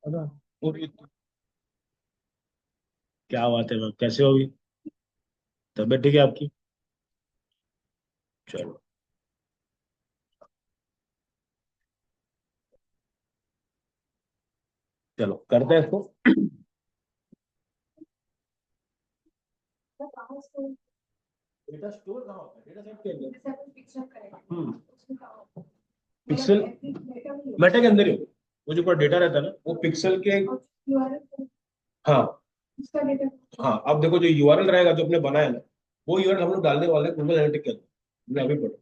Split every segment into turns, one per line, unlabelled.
है ना। और क्या बात है मैम, कैसे होगी? तबीयत ठीक है आपकी? चलो। चलो करते हैं इसको। डेटा स्टोर कहाँ होता है? डेटा सेट के अंदर। पिक्सल मेटा के अंदर ही होता है। वो जो पूरा डेटा रहता है ना, वो पिक्सल के। हाँ। हाँ, अब देखो जो यूआरएल रहेगा जो आपने बनाया ना, वो यूआरएल हम लोग डालने वाले हैं गूगल एनालिटिक के अंदर। हमने अभी पढ़ा।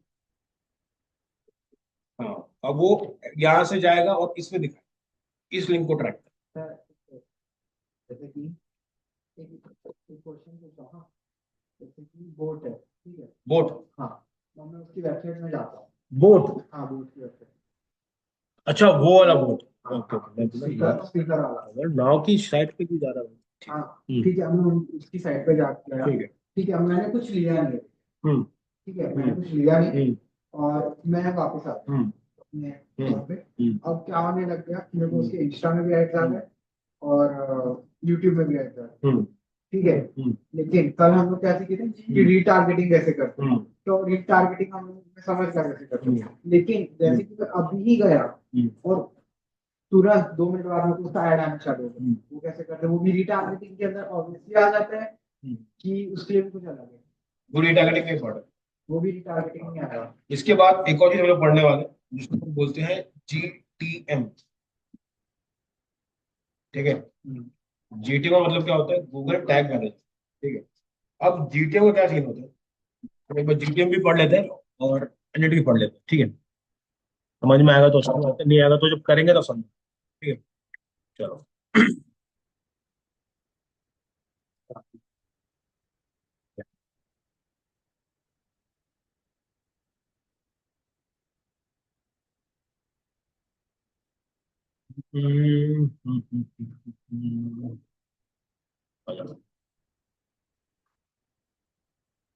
हाँ। अब वो यहाँ से जाएगा और इसमें दिखाएगा, इस लिंक को ट्रैक कर। जैसे कि एक क्वेश्चन पूछा, हाँ, जैसे कि बोट है, ठीक है। बोट। हाँ। तो मैं उसकी वेबसाइट में जाता हूँ। बोट। हाँ, बोट की वेबसाइट। अच्छा, वो वाला boat. Okay okay, speaker speaker वाला नाव की साइट पे क्यों जा रहा हूँ? हाँ। ठीक है, हमने उसकी साइट पे जाके आया। ठीक है। ठीक है, अब मैंने कुछ लिया नहीं। ठीक है, मैंने कुछ लिया नहीं। और मैं वापस आ गया अपने वहाँ पे। अब क्या होने लग गया कि मेरे को उसके इंस्टा में भी ऐड आ गए और यूट्यूब में भी ऐड आ गए। ठीक है। लेकिन कल हम लोग क्या सीखे थे कि रीटारगेटिंग कैसे करते हैं। तो रीटारगेटिंग हम लोग समझ गया कैसे करते हैं, लेकिन जैसे कि मैं अभी ही गया और तुरंत 2 मिनट बाद में उसका ऐड आना चालू हो गया। वो कैसे करते हैं, वो भी रीटारगेटिंग के अंदर ऑब्वियसली आ जाते हैं कि उसके लिए भी कुछ अलग है। वो रीटारगेटिंग में पढ़ा, वो भी रीटारगेटिंग में आ रहा है। इसके बाद एक और चीज हम लोग पढ़ने वाले हैं, जिसको हम बोलते हैं जीटीएम। ठीक है। जीटीएम का मतलब क्या होता है? Google tag manager. ठीक है। अब जीटीएम का क्या सीन होता है? तो एक बार जीटीएम भी पढ़ लेते हैं और एनएलटी भी पढ़ लेते हैं, ठीक है। समझ में आएगा तो समझ, नहीं आएगा तो जब करेंगे तो समझ। ठीक है। चलो।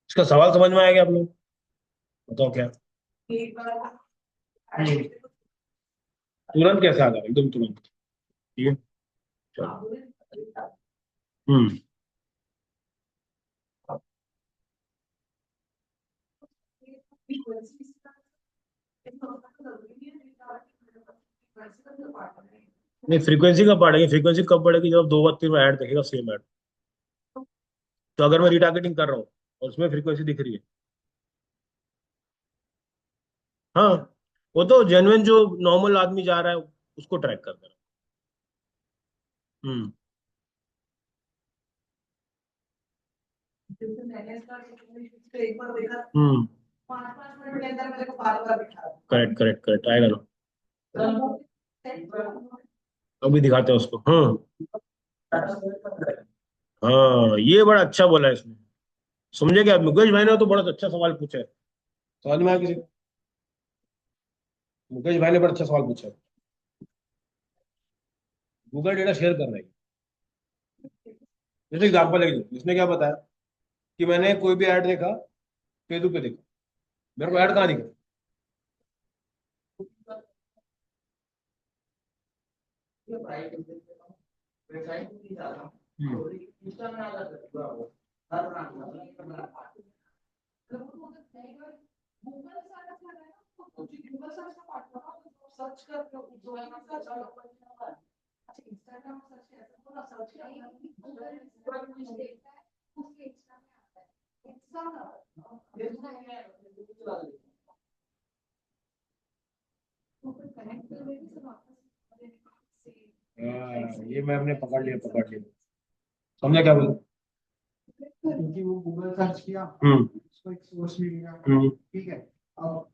इसका सवाल समझ में आया क्या आप लोग? बताओ क्या। तुरंत कैसे आ गया? एकदम तुरंत। ठीक है। चलो। हम्म। नहीं, फ्रीक्वेंसी कब बढ़ेगी? फ्रीक्वेंसी कब बढ़ेगी? जब 2 बार 3 बार ऐड देखेगा, सेम ऐड। तो अगर मैं रिटारगेटिंग कर रहा हूँ और उसमें फ्रीक्वेंसी दिख रही है। हाँ, वो तो जेन्युइन जो नॉर्मल आदमी जा रहा है उसको ट्रैक कर रहा है। हम्म। हम्म। करेक्ट करेक्ट करेक्ट, आएगा ना। अभी दिखाते हैं उसको। हाँ। हाँ, ये बड़ा अच्छा बोला है इसने। समझे क्या? मुकेश भाई ने तो बड़ा अच्छा सवाल पूछा है। समझ में आया किसी को? मुकेश भाई ने बड़ा अच्छा सवाल पूछा है। गूगल डेटा शेयर कर रहा है। जैसे एग्जाम्पल है, इसने क्या बताया कि मैंने कोई भी ऐड देखा, फेसबुक पे देखा, मेरे को ऐड कहाँ दिखा? ये मैं हमने पकड़ लिया, पकड़ लिया। समझा क्या बोला? क्योंकि वो गूगल सर्च किया, उसको एक सोर्स मिल गया। ठीक है। अब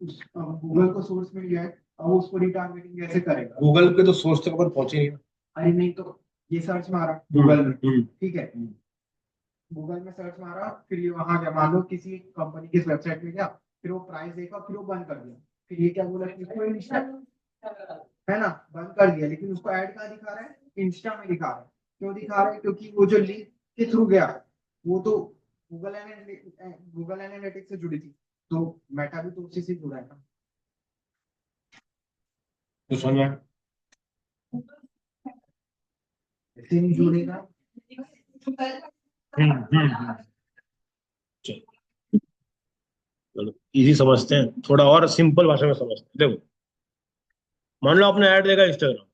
गूगल को सोर्स मिल गया है, अब वो उसको रिटारगेटिंग कैसे करेगा? गूगल पे तो सोर्स तक अपन पहुंचे नहीं ना। अरे नहीं, तो ये सर्च मारा गूगल में, ठीक है। गूगल में सर्च मारा, फिर ये वहां गया, मान लो किसी कंपनी की वेबसाइट में गया, फिर वो प्राइस देखा, फिर वो बंद कर दिया। फिर ये क्या बोला कि इसको इंस्टा, है ना, बंद कर दिया, लेकिन उसको ऐड कहाँ दिखा रहा है? इंस्टा में दिखा रहा है। क्यों दिखा रहा है? क्योंकि वो जो लिंक के थ्रू गया, वो तो गूगल एनालिटिक्स से जुड़ी थी। तो मेटा भी तो उसी से जुड़ा है ना। तो समझ में आया? सिम जुड़ेगा।
चलो चलो इजी समझते हैं, थोड़ा और सिंपल भाषा में समझते हैं। देखो, मान लो आपने ऐड देखा इंस्टाग्राम,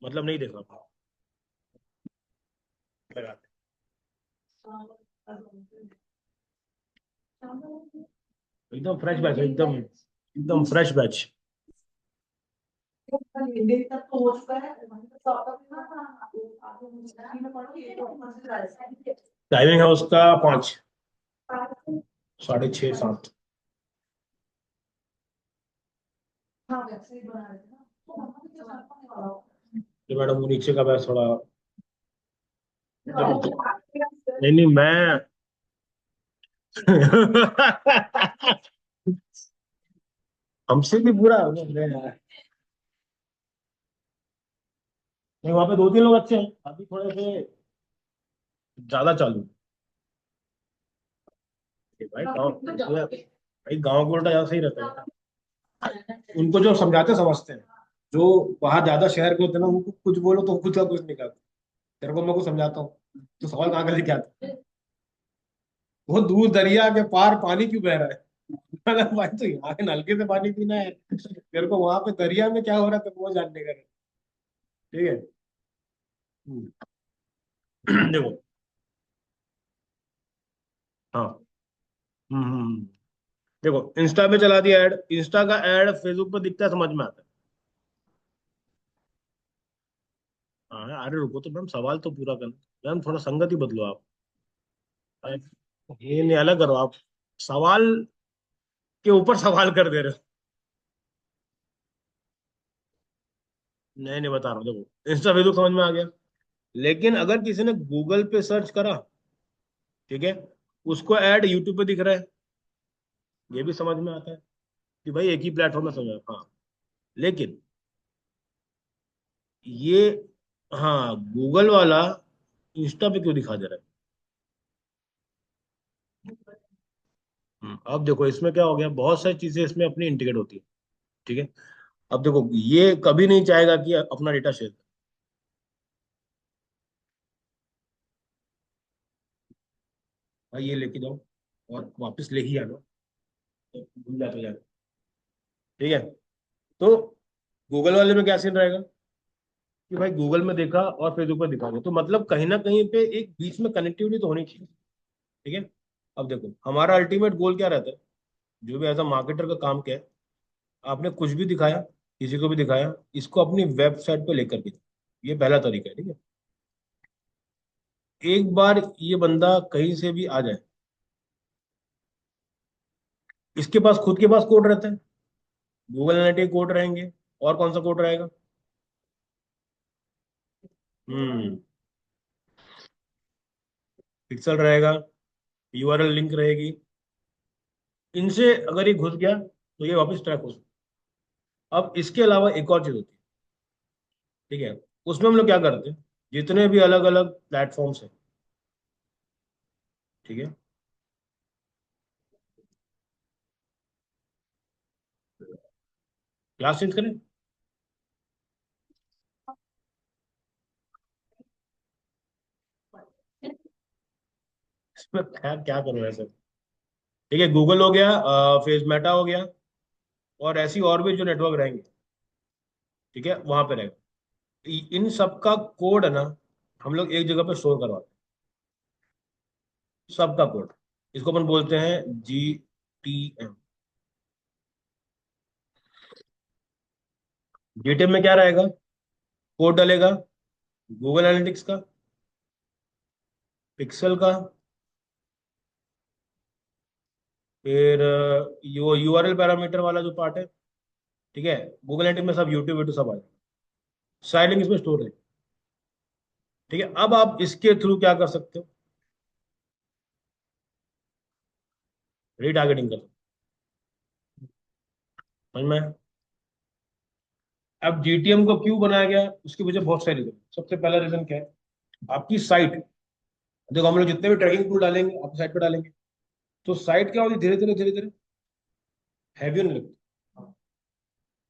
मतलब नहीं देखा लगाते, एकदम फ्रेश बैच, एकदम एकदम फ्रेश बैच। टाइमिंग है उसका 5, 6:30, 7। तो मैडम वो नीचे का बैच थोड़ा, नहीं नहीं मैं हमसे भी बुरा हो गया। नहीं, वहां पे 2-3 लोग अच्छे हैं, अभी थोड़े से ज्यादा चालू है। भाई गाँव का उल्टा ज्यादा सही रहता है। उनको जो समझाते समझते हैं, जो बाहर ज्यादा शहर के होते हैं ना, उनको कुछ बोलो तो कुछ का कुछ निकालते। तेरे को मैं कुछ समझाता हूँ तो सवाल कहाँ का लेके आता है? वो दूर दरिया के पार पानी क्यों बह रहा है? अगर भाई तो यहाँ के नलके से पानी पीना है, तेरे को वहां पे दरिया में क्या हो रहा है तेरे को वो जानने का है। ठीक है। हम्म। देखो। हाँ। देखो, इंस्टा पे चला दिया ऐड, इंस्टा का ऐड फेसबुक पे दिखता है, समझ में आता है। हाँ, अरे रुको तो मैम, सवाल तो पूरा करना मैम, थोड़ा संगति बदलो आप। अरे, ये नहीं अलग करो आप, सवाल के ऊपर सवाल कर दे रहे हो। नहीं नहीं बता रहा हूँ, देखो इंस्टा फेसबुक समझ में आ गया, लेकिन अगर किसी ने गूगल पे सर्च करा, ठीक है, उसको ऐड यूट्यूब पे दिख रहा है, ये भी समझ में आता है कि भाई एक ही प्लेटफॉर्म में समझ, हाँ। लेकिन ये, हाँ, गूगल वाला इंस्टा पे क्यों दिखा दे रहा है? अब देखो इसमें क्या हो गया, बहुत सारी चीजें इसमें अपनी इंटीग्रेट होती है। ठीक है। अब देखो ये कभी नहीं चाहेगा कि अपना डेटा शेयर करे। भाई ये लेके जाओ और वापस ले ही आना, तो भूल जाते जाए। ठीक है। तो गूगल वाले में क्या सीन रहेगा कि भाई गूगल में देखा और फेसबुक पर दिखा दो, तो मतलब कहीं ना कहीं पे एक बीच में कनेक्टिविटी तो होनी चाहिए। ठीक है। अब देखो हमारा अल्टीमेट गोल क्या रहता है, जो भी एज अ मार्केटर का काम क्या है, आपने कुछ भी दिखाया, किसी को भी दिखाया, इसको अपनी वेबसाइट पे लेकर के जाओ। ये पहला तरीका है। ठीक है। एक बार ये बंदा कहीं से भी आ जाए, इसके पास खुद के पास कोड रहता है, गूगल एनालिटिक कोड रहेंगे, और कौन सा कोड रहेगा? हम्म पिक्सल रहेगा, यूआरएल लिंक रहेगी। इनसे अगर ये घुस गया तो ये वापस ट्रैक हो सकता है। अब इसके अलावा एक और चीज होती है। ठीक है। उसमें हम लोग क्या करते हैं, जितने भी अलग अलग प्लेटफॉर्म्स हैं, ठीक है, क्लास चेंज करें, इसमें क्या क्या करूँ ऐसे? ठीक है, गूगल हो गया, फेस मेटा हो गया, और ऐसी और भी जो नेटवर्क रहेंगे, ठीक है, वहां पे रहेगा। इन सब का कोड है ना, हम लोग एक जगह पे स्टोर करवाते हैं, सबका कोड। इसको अपन बोलते हैं GTM। GTM में क्या रहेगा? कोड डलेगा गूगल एनालिटिक्स का, पिक्सल का, फिर वो यूआरएल पैरामीटर वाला जो पार्ट है, ठीक है, गूगल एनालिटिक्स में सब यूट्यूब वीट्यूब सब आ जाए, साइड लिंक इसमें स्टोर है। ठीक है। अब आप इसके थ्रू क्या कर सकते हो? रीटारगेटिंग कर सकते हो। समझ में आया? अब जीटीएम को क्यों बनाया गया, उसके पीछे बहुत सारे रीजन। सबसे पहला रीजन क्या है, आपकी साइट, देखो हम लोग जितने भी ट्रैकिंग टूल डालेंगे आपकी साइट पे डालेंगे, तो साइट क्या होगी, धीरे धीरे धीरे धीरे हैवी होने लगती है।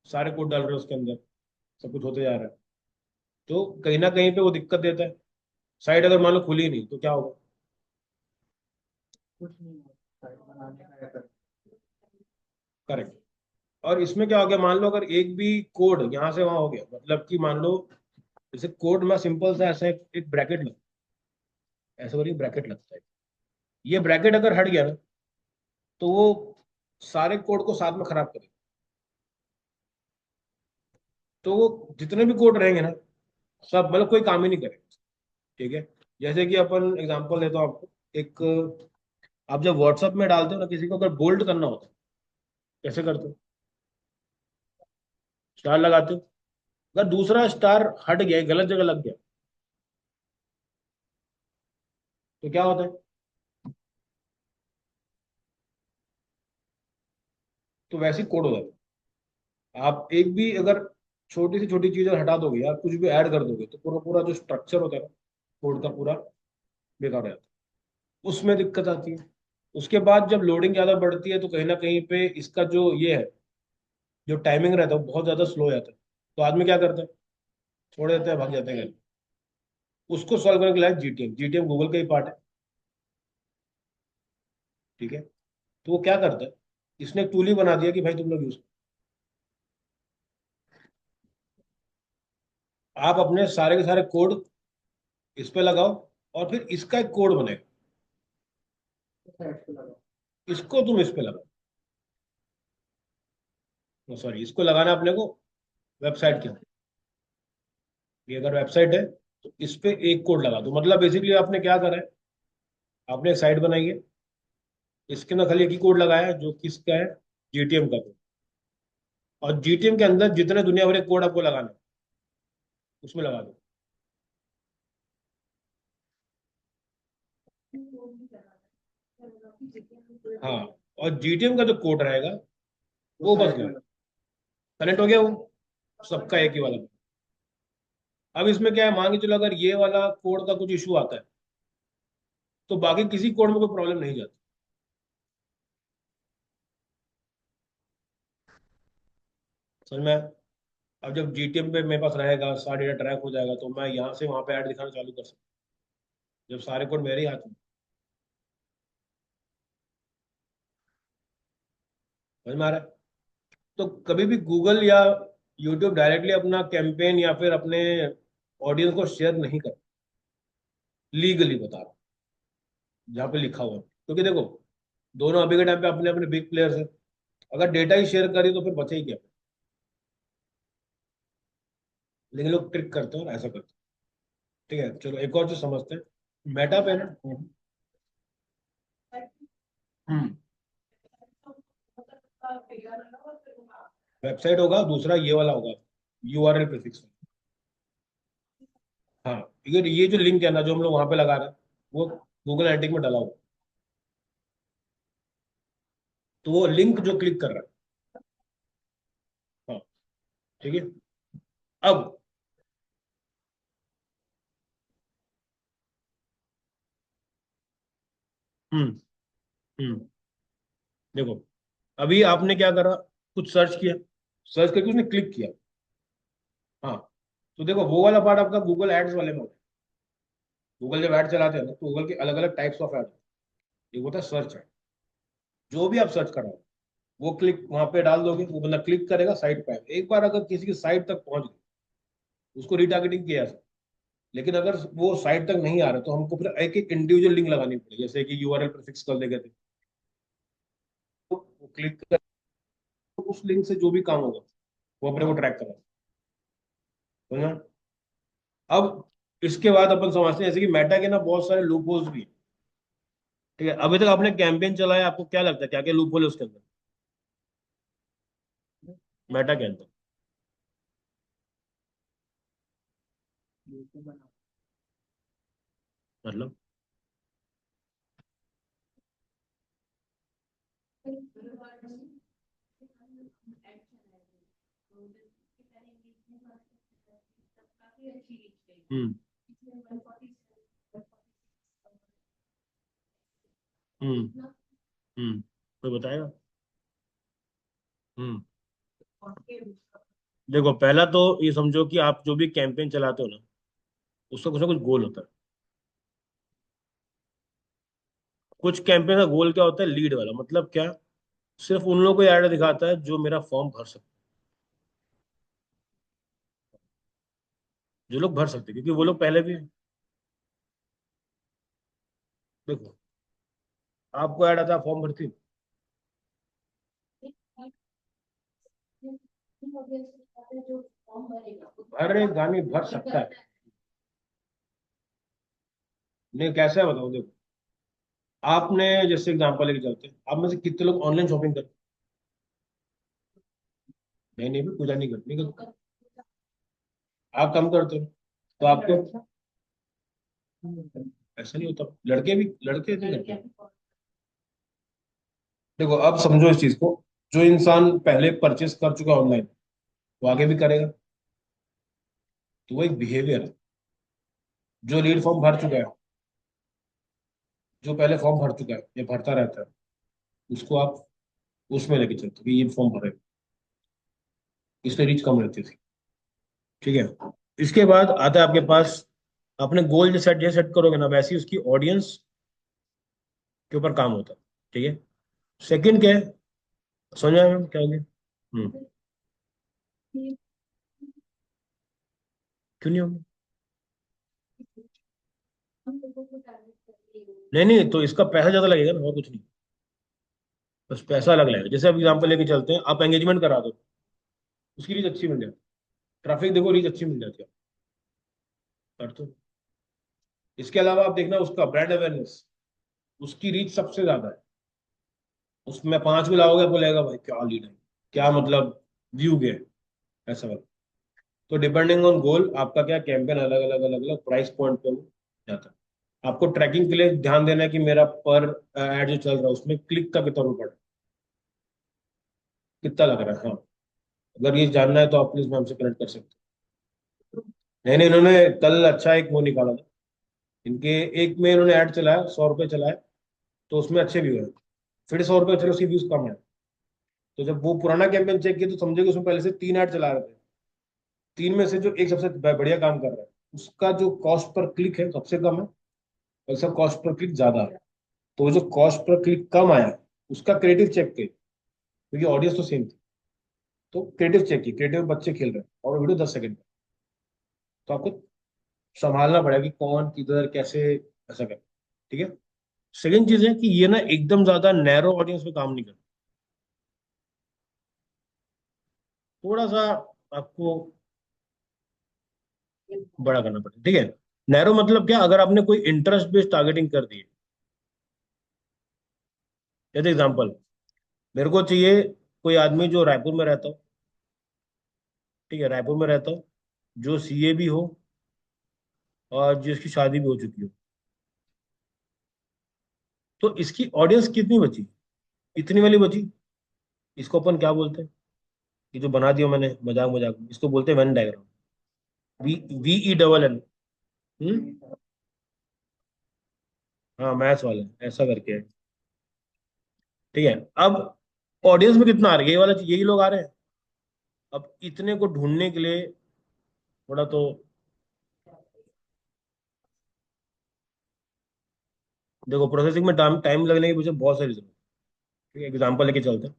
सारे कोड डाल रहे हैं उसके अंदर, सब कुछ होते जा रहा है। तो कहीं ना कहीं पे वो दिक्कत देता है। साइट अगर मान लो खुली नहीं तो क्या होगा?
कुछ नहीं होता है बनाने का या करने
करेक्ट। और इसमें क्या हो गया, मान लो अगर एक भी कोड यहाँ से वहां हो गया, मतलब कि मान लो जैसे कोड में सिंपल सा ऐसा एक ब्रैकेट लगता है, ऐसा करके ब्रैकेट लगता है। ये ब्रैकेट अगर हट गया ना तो वो सारे कोड को साथ में खराब करेगा। तो वो जितने भी कोड रहेंगे ना, सब मतलब कोई काम ही नहीं करेगा। ठीक है। जैसे कि अपन एग्जांपल देता हूँ आपको। एक, आप जब व्हाट्सएप में डालते हो ना, किसी को अगर बोल्ड करना होता है, कैसे करते हो? स्टार लगाते हो। अगर दूसरा स्टार हट गया, गलत जगह लग गया, तो क्या होता है? तो वैसे ही कोड हो जाता है। आप एक भी अगर छोटी से छोटी चीज अगर हटा दोगे या कुछ भी ऐड कर दोगे तो पूरा पूरा जो स्ट्रक्चर होता है ना, कोड का पूरा बेकार हो जाता है। उसमें दिक्कत आती है। उसके बाद जब लोडिंग ज्यादा बढ़ती है तो कहीं ना कहीं पे इसका जो ये है, जो टाइमिंग रहता है वो बहुत ज्यादा स्लो हो जाता है। तो आदमी क्या करता है? छोड़ देते हैं, भाग जाते हैं घर। उसको सॉल्व करने के लिए जीटीएम, जीटीएम गूगल का ही पार्ट है। ठीक है। तो वो क्या करता है, इसने एक टूल ही बना दिया कि भाई तुम लोग यूज, आप अपने सारे के सारे कोड इस पे लगाओ और फिर इसका एक कोड बनेगा,
का साइड पे लगा
इसको तुम इस पे लगाओ। सॉरी, इसको लगाना अपने को वेबसाइट के अंदर। ये अगर वेबसाइट है तो इस पे एक कोड लगा दो। मतलब बेसिकली आपने क्या करा है, आपने एक साइट बनाई है, इसके अंदर खाली एक ही कोड लगाया है जो किसका है, जीटीएम का कोड। और जीटीएम के अंदर जितने दुनिया भर के कोड आपको लगाना है उसमें लगा दो। हाँ। और जीटीएम का जो कोड रहेगा
वो
वो बस
साइड में
लगा।
लगा
कनेक्ट हो गया वो, सबका एक ही वाला। अब इसमें क्या है, मान के चलो अगर ये वाला कोड का कुछ इशू आता है तो बाकी किसी कोड में कोई प्रॉब्लम नहीं जाती। समझ में आया? अब जब जीटीएम पे मेरे पास रहेगा, सारा डेटा ट्रैक हो जाएगा, तो मैं यहाँ से वहां पे ऐड दिखाना चालू कर सकता हूँ जब सारे कोड मेरे ही हाथ में। समझ में आ रहा है? तो कभी भी गूगल या यूट्यूब डायरेक्टली अपना कैंपेन या फिर अपने ऑडियंस को शेयर नहीं कर, लीगली बता रहा हूँ, जहाँ पे लिखा हुआ है। क्योंकि देखो, दोनों अभी के टाइम पे अपने अपने बिग प्लेयर्स हैं। अगर डेटा ही शेयर करी तो फिर बचे ही क्या? लेकिन लोग ट्रिक करते हैं और ऐसा करते हैं। ठीक है, चलो एक और चीज समझते हैं। मेटा पे ना, हम्म, वेबसाइट होगा, दूसरा ये वाला होगा, यूआरएल प्रीफिक्स। हाँ। ये जो लिंक है ना जो हम लोग वहां पे लगा रहे हैं, वो गूगल एनालिटिक्स में डाला हुआ है। तो वो लिंक जो क्लिक कर रहा है, हाँ, ठीक है। अब, हम्म, हम्म, देखो, अभी आपने क्या करा, कुछ सर्च किया, सर्च करके उसने क्लिक किया। हाँ। तो देखो वो वाला पार्ट आपका गूगल एड्स वाले में होता है। गूगल जब ऐड चलाते हैं ना तो गूगल के अलग अलग टाइप्स ऑफ ऐड होते हैं। एक होता है सर्च ऐड, जो भी आप सर्च कर रहे हो वो क्लिक वहां पे डाल दोगे, वो बंदा क्लिक करेगा, साइट पे आएगा। एक बार अगर किसी की साइट तक पहुंच गए उसको रिटारगेटिंग किया जा सकता है। लेकिन अगर वो साइट तक नहीं आ रहा तो हमको फिर एक एक इंडिविजुअल लिंक लगानी पड़ेगी, जैसे कि यूआरएल पर फिक्स कर देंगे तो वो क्लिक कर, उस लिंक से जो भी काम होगा वो अपने को ट्रैक करना है ना। अब इसके बाद अपन समझते हैं जैसे कि मेटा के ना बहुत सारे लूप होल्स भी हैं। ठीक है, अभी तक आपने कैंपेन चलाया, आपको क्या लगता है क्या क्या लूप होल है उसके अंदर, मेटा के अंदर?
YouTube बना
मतलब, हम्म, हम्म, कोई बताएगा? हम्म, देखो पहला तो ये समझो कि आप जो भी कैंपेन चलाते हो ना, उसका कुछ ना कुछ गोल होता है। कुछ कैंपेन का गोल क्या होता है, लीड वाला, मतलब क्या, सिर्फ उन लोगों को ऐड दिखाता है जो मेरा फॉर्म भर सकते, जो लोग भर सकते, क्योंकि वो लोग पहले भी, देखो आपको ऐड आता है, फॉर्म भरती हो? अरे गानी भर सकता है। नहीं कैसे है बताओ, देखो आपने, जैसे एग्जांपल लेके चलते हैं, आप में से कितने लोग ऑनलाइन शॉपिंग करते हैं? नहीं भी पूजा नहीं करते, नहीं करते। आप कम करते हो, तो आपको ऐसा नहीं होता, लड़के भी, लड़के नहीं करते। देखो अब समझो इस चीज को, जो इंसान पहले परचेस कर चुका ऑनलाइन, वो आगे भी करेगा, तो वो एक बिहेवियर है। जो लीड फॉर्म भर चुका है, जो पहले फॉर्म भर चुका है या भरता रहता है, उसको आप उसमें लेके चलते हो कि ये फॉर्म भरे, इसलिए रीच कम रहती थी। ठीक है, इसके बाद आता है आपके पास, अपने गोल जैसे सेट करोगे ना, वैसे ही उसकी ऑडियंस के ऊपर काम होता है। ठीक है, सेकंड क्या है, समझा मैम क्या हो गया? क्यों नहीं होगा? नहीं नहीं, तो इसका पैसा ज्यादा लगेगा ना, और कुछ नहीं, बस पैसा अलग लगेगा। जैसे अब एग्जांपल लेके चलते हैं, आप एंगेजमेंट करा दो, उसकी रीच अच्छी मिल जाती, ट्रैफिक देखो, रीच अच्छी मिल जाती है, कर तो। इसके अलावा आप देखना उसका ब्रांड अवेयरनेस, उसकी रीच सबसे ज्यादा है। उसमें 5 भी लाओगे, बोलेगा भाई क्या लीड है, क्या मतलब व्यू गए, ऐसा वाला। तो डिपेंडिंग ऑन गोल आपका क्या कैंपेन अलग अलग अलग अलग प्राइस पॉइंट पे वो जाता है। आपको ट्रैकिंग के लिए ध्यान देना है कि मेरा पर एड जो चल रहा है उसमें क्लिक का कितना रुपया, कितना लग रहा है। हाँ, अगर ये जानना है तो आप प्लीज हमसे कनेक्ट कर सकते हो। नहीं नहीं, इन्होंने कल अच्छा एक वो निकाला था, इनके एक में इन्होंने ऐड चलाया, 100 रुपये चलाए, तो उसमें अच्छे व्यू है। फिर 100 रुपये चलो, उसकी व्यूज कम है। तो जब वो पुराना कैंपेन चेक किया तो समझे कि उसमें पहले से 3 ऐड चला रहे थे, 3 में से जो एक सबसे बढ़िया काम कर रहा है, उसका जो कॉस्ट पर क्लिक है सबसे कम है, और इसका कॉस्ट पर क्लिक ज्यादा है। तो वो जो कॉस्ट पर क्लिक कम आया, उसका क्रिएटिव चेक किया, क्योंकि ऑडियंस तो सेम थी। तो क्रिएटिव चेक की, क्रिएटिव बच्चे खेल रहे हैं और वीडियो 10 सेकंड का। तो आपको संभालना पड़ेगा कि कौन किधर कैसे ऐसा करे। ठीक है, सेकंड चीज है कि ये ना एकदम ज्यादा नैरो ऑडियंस पे काम नहीं करता, थोड़ा सा आपको बड़ा करना पड़ेगा। ठीक है, नैरो मतलब क्या, अगर आपने कोई इंटरेस्ट बेस्ड टारगेटिंग कर दी है, जैसे एग्जांपल, मेरे को चाहिए कोई आदमी जो रायपुर में रहता हो, ठीक है, रायपुर में रहता हो, जो सीए भी हो और जिसकी शादी भी हो चुकी हो। तो इसकी ऑडियंस कितनी बची, इतनी वाली बची। इसको अपन क्या बोलते हैं, ये जो बना दिया मैंने मजाक मजाक में, इसको बोलते हैं वेन डायग्राम। V, VENN। हाँ मैथ्स वाले ऐसा करके है। ठीक है, अब ऑडियंस में कितना आ रहा है, ये वाला यही लोग आ रहे हैं। अब इतने को ढूंढने के लिए थोड़ा तो, देखो प्रोसेसिंग में टाइम टाइम लगने की वजह बहुत सारी जरूरत। ठीक है, एग्जाम्पल लेके चलते हैं,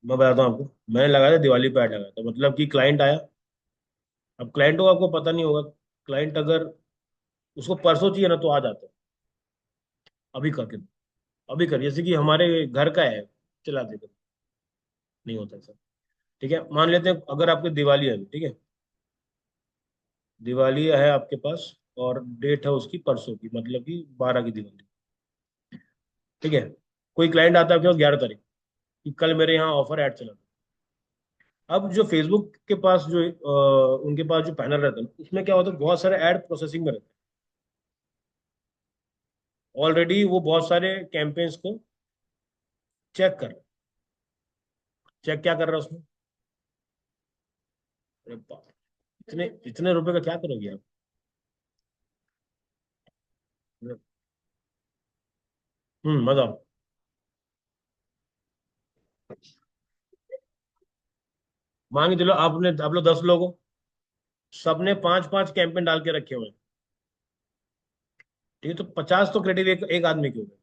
मैं बताता हूँ आपको। मैंने लगाया था दिवाली पे ऐड लगाया था, मतलब कि क्लाइंट आया। अब क्लाइंट को आपको पता नहीं होगा, क्लाइंट अगर उसको परसों चाहिए ना तो आ जाता है, अभी करके दो, अभी कर, जैसे कि हमारे घर का है, चला देगा, नहीं होता सर। ठीक है, मान लेते हैं अगर आपकी दिवाली है अभी, ठीक है, दिवाली है आपके पास, और डेट है उसकी परसों की, मतलब कि 12 की दिवाली। ठीक है, कोई क्लाइंट आता है आपके पास 11 तारीख, कि कल मेरे यहाँ ऑफर ऐड चला था। अब जो फेसबुक के पास जो उनके पास जो पैनल रहता है ना, उसमें क्या होता है, बहुत सारे ऐड प्रोसेसिंग में रहते हैं ऑलरेडी, वो बहुत सारे कैंपेन्स को चेक कर, चेक क्या कर रहा है उसमें। अरे बाप, इतने इतने रुपए का क्या करोगे आप? बताओ। मान के चलो आप लोग 10 लोग हो, सबने 5-5 कैंपेन डाल के रखे हुए हैं, ठीक है, तो 50 तो क्रेडिट एक आदमी के हो गए।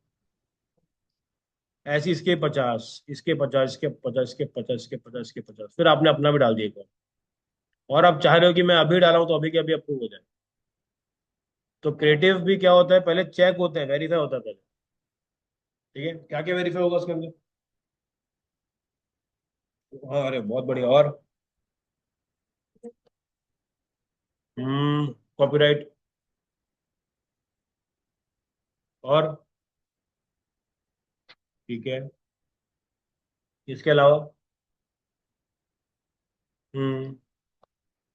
ऐसे इसके 50, इसके 50, इसके 50, इसके 50, इसके 50, इसके 50, फिर आपने अपना भी डाल दिया एक और आप चाह रहे हो कि मैं अभी डाला हूं तो अभी के अभी अप्रूव हो जाए। तो क्रिएटिव भी क्या होता है, पहले चेक होते हैं, वेरीफाई होता है पहले। ठीक है, क्या क्या वेरीफाई होगा उसके अंदर? हाँ, अरे बहुत बढ़िया। और कॉपीराइट। और ठीक है, इसके अलावा हम्म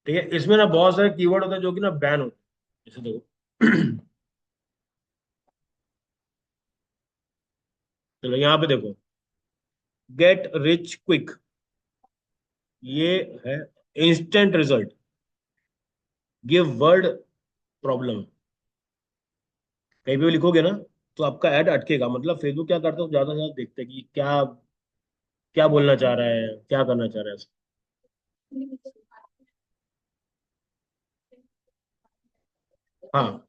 ठीक है, इसमें ना बहुत सारे कीवर्ड होते हैं जो कि ना बैन होते हैं, जैसे देखो चलो यहाँ पे देखो, गेट रिच क्विक, ये है instant result, give word problem. कहीं पे भी लिखोगे ना तो आपका ऐड अटकेगा, मतलब फेसबुक क्या करता है, ज्यादा से ज्यादा देखते हैं कि क्या क्या बोलना चाह रहा है, क्या करना चाह रहा है। हाँ,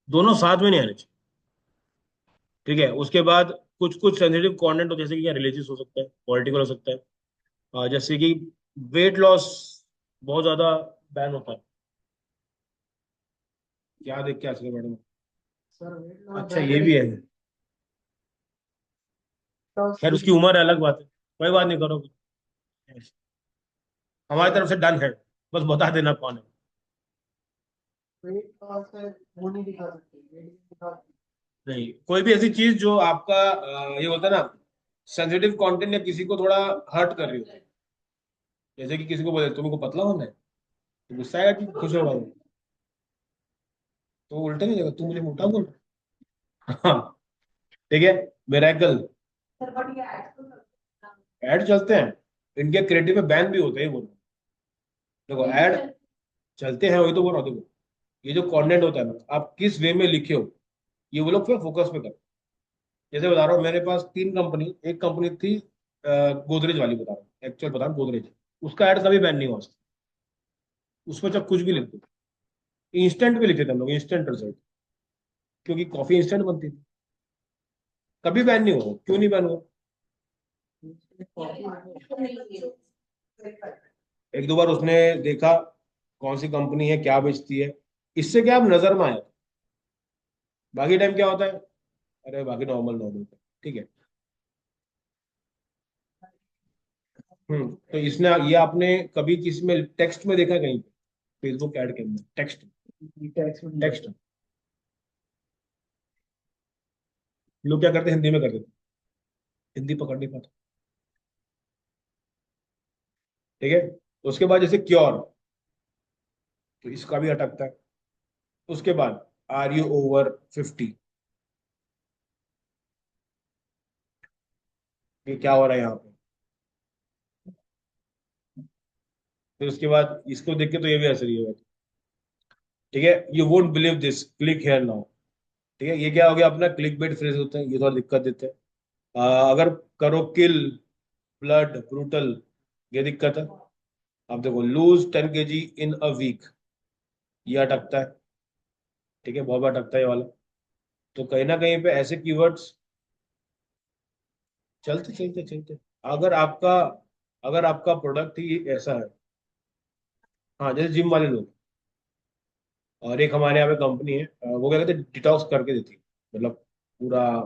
दोनों साथ में नहीं आने चाहिए। ठीक है, उसके बाद कुछ कुछ सेंसिटिव कंटेंट हो, जैसे कि क्या रिलीजियस हो सकता है, पॉलिटिकल हो सकता है, जैसे कि वेट लॉस बहुत ज्यादा बैन होता है। क्या देख के आजकल मैडम?
सर वेट लॉस
अच्छा,
बैन
ये भी
नहीं
है। खैर उसकी उम्र है, अलग बात है, कोई बात नहीं, करो। हमारी तरफ से डन है, बस बता देना कौन है।
वेट लॉस है वो नहीं दिखा सकते, वेट नहीं दिखा सकते।
नहीं, कोई भी ऐसी चीज जो आपका ये होता है ना, सेंसिटिव कंटेंट, या किसी को थोड़ा हर्ट कर रही हो, जैसे कि किसी को बोले तुमको पतला होना है, तो गुस्सा आएगा कि खुश होगा वो? तो वो उल्टा नहीं जाएगा, तू मुझे मोटा बोल रहा है। हाँ, ठीक है। मिरेकल ऐड चलते हैं, इनके क्रिएटिव में बैन भी होते हैं, वो देखो ऐड चलते हैं, वही तो बोल रहा हूँ। देखो ये जो कंटेंट होता है ना, आप किस वे में लिखे हो, ये वो लोग फिर फोकस पे करते हैं। जैसे बता रहा हूँ, मेरे पास 3 कंपनी, एक कंपनी थी गोदरेज वाली, बता रहा हूँ एक्चुअल बता रहा हूँ, गोदरेज, उसका ऐड कभी बैन नहीं हुआ। उसमें जब कुछ भी लिखते थे, इंस्टेंट भी लिखते थे हम लोग, इंस्टेंट रिजल्ट, क्योंकि कॉफी इंस्टेंट बनती थी। कभी बैन नहीं हुआ, क्यों नहीं बैन हुआ? एक दो बार उसने देखा कौन सी कंपनी है, क्या बेचती है, इससे क्या अब नजर में आया। बाकी टाइम क्या होता है, अरे बाकी नॉर्मल नॉर्मल, ठीक है। तो इसने ये आपने कभी किसी में टेक्स्ट में देखा है कहीं पे? फेसबुक ऐड के अंदर टेक्स्ट,
टैक्स में नहीं
टेक्स्ट लोग क्या करते हैं, हिंदी में कर देते हैं, हिंदी पकड़ नहीं पाते। ठीक है, उसके बाद जैसे क्योर, तो इसका भी अटकता है। उसके बाद आर यू ओवर 50, ये क्या हो रहा है यहाँ पे? फिर उसके बाद इसको देख के तो ये भी असर ही होगा। ठीक है, you won't believe this, click here now. ठीक है, ये क्या हो गया, अपना क्लिक बेट फ्रेज होते हैं, ये थोड़ा दिक्कत देते हैं। अगर करो किल, ब्लड, ब्रूटल, ये दिक्कत है। अब देखो lose 10 kg in a week, ये अटकता है। ठीक है, बहुत बार अटकता है ये वाला। तो कहीं ना कहीं पे ऐसे कीवर्ड्स चलते चलते चलते, अगर आपका अगर आपका प्रोडक्ट ही ऐसा है, हाँ, जैसे जिम वाले लोग, और एक हमारे यहाँ पे कंपनी है, वो क्या कहते हैं, डिटॉक्स करके देती है, मतलब पूरा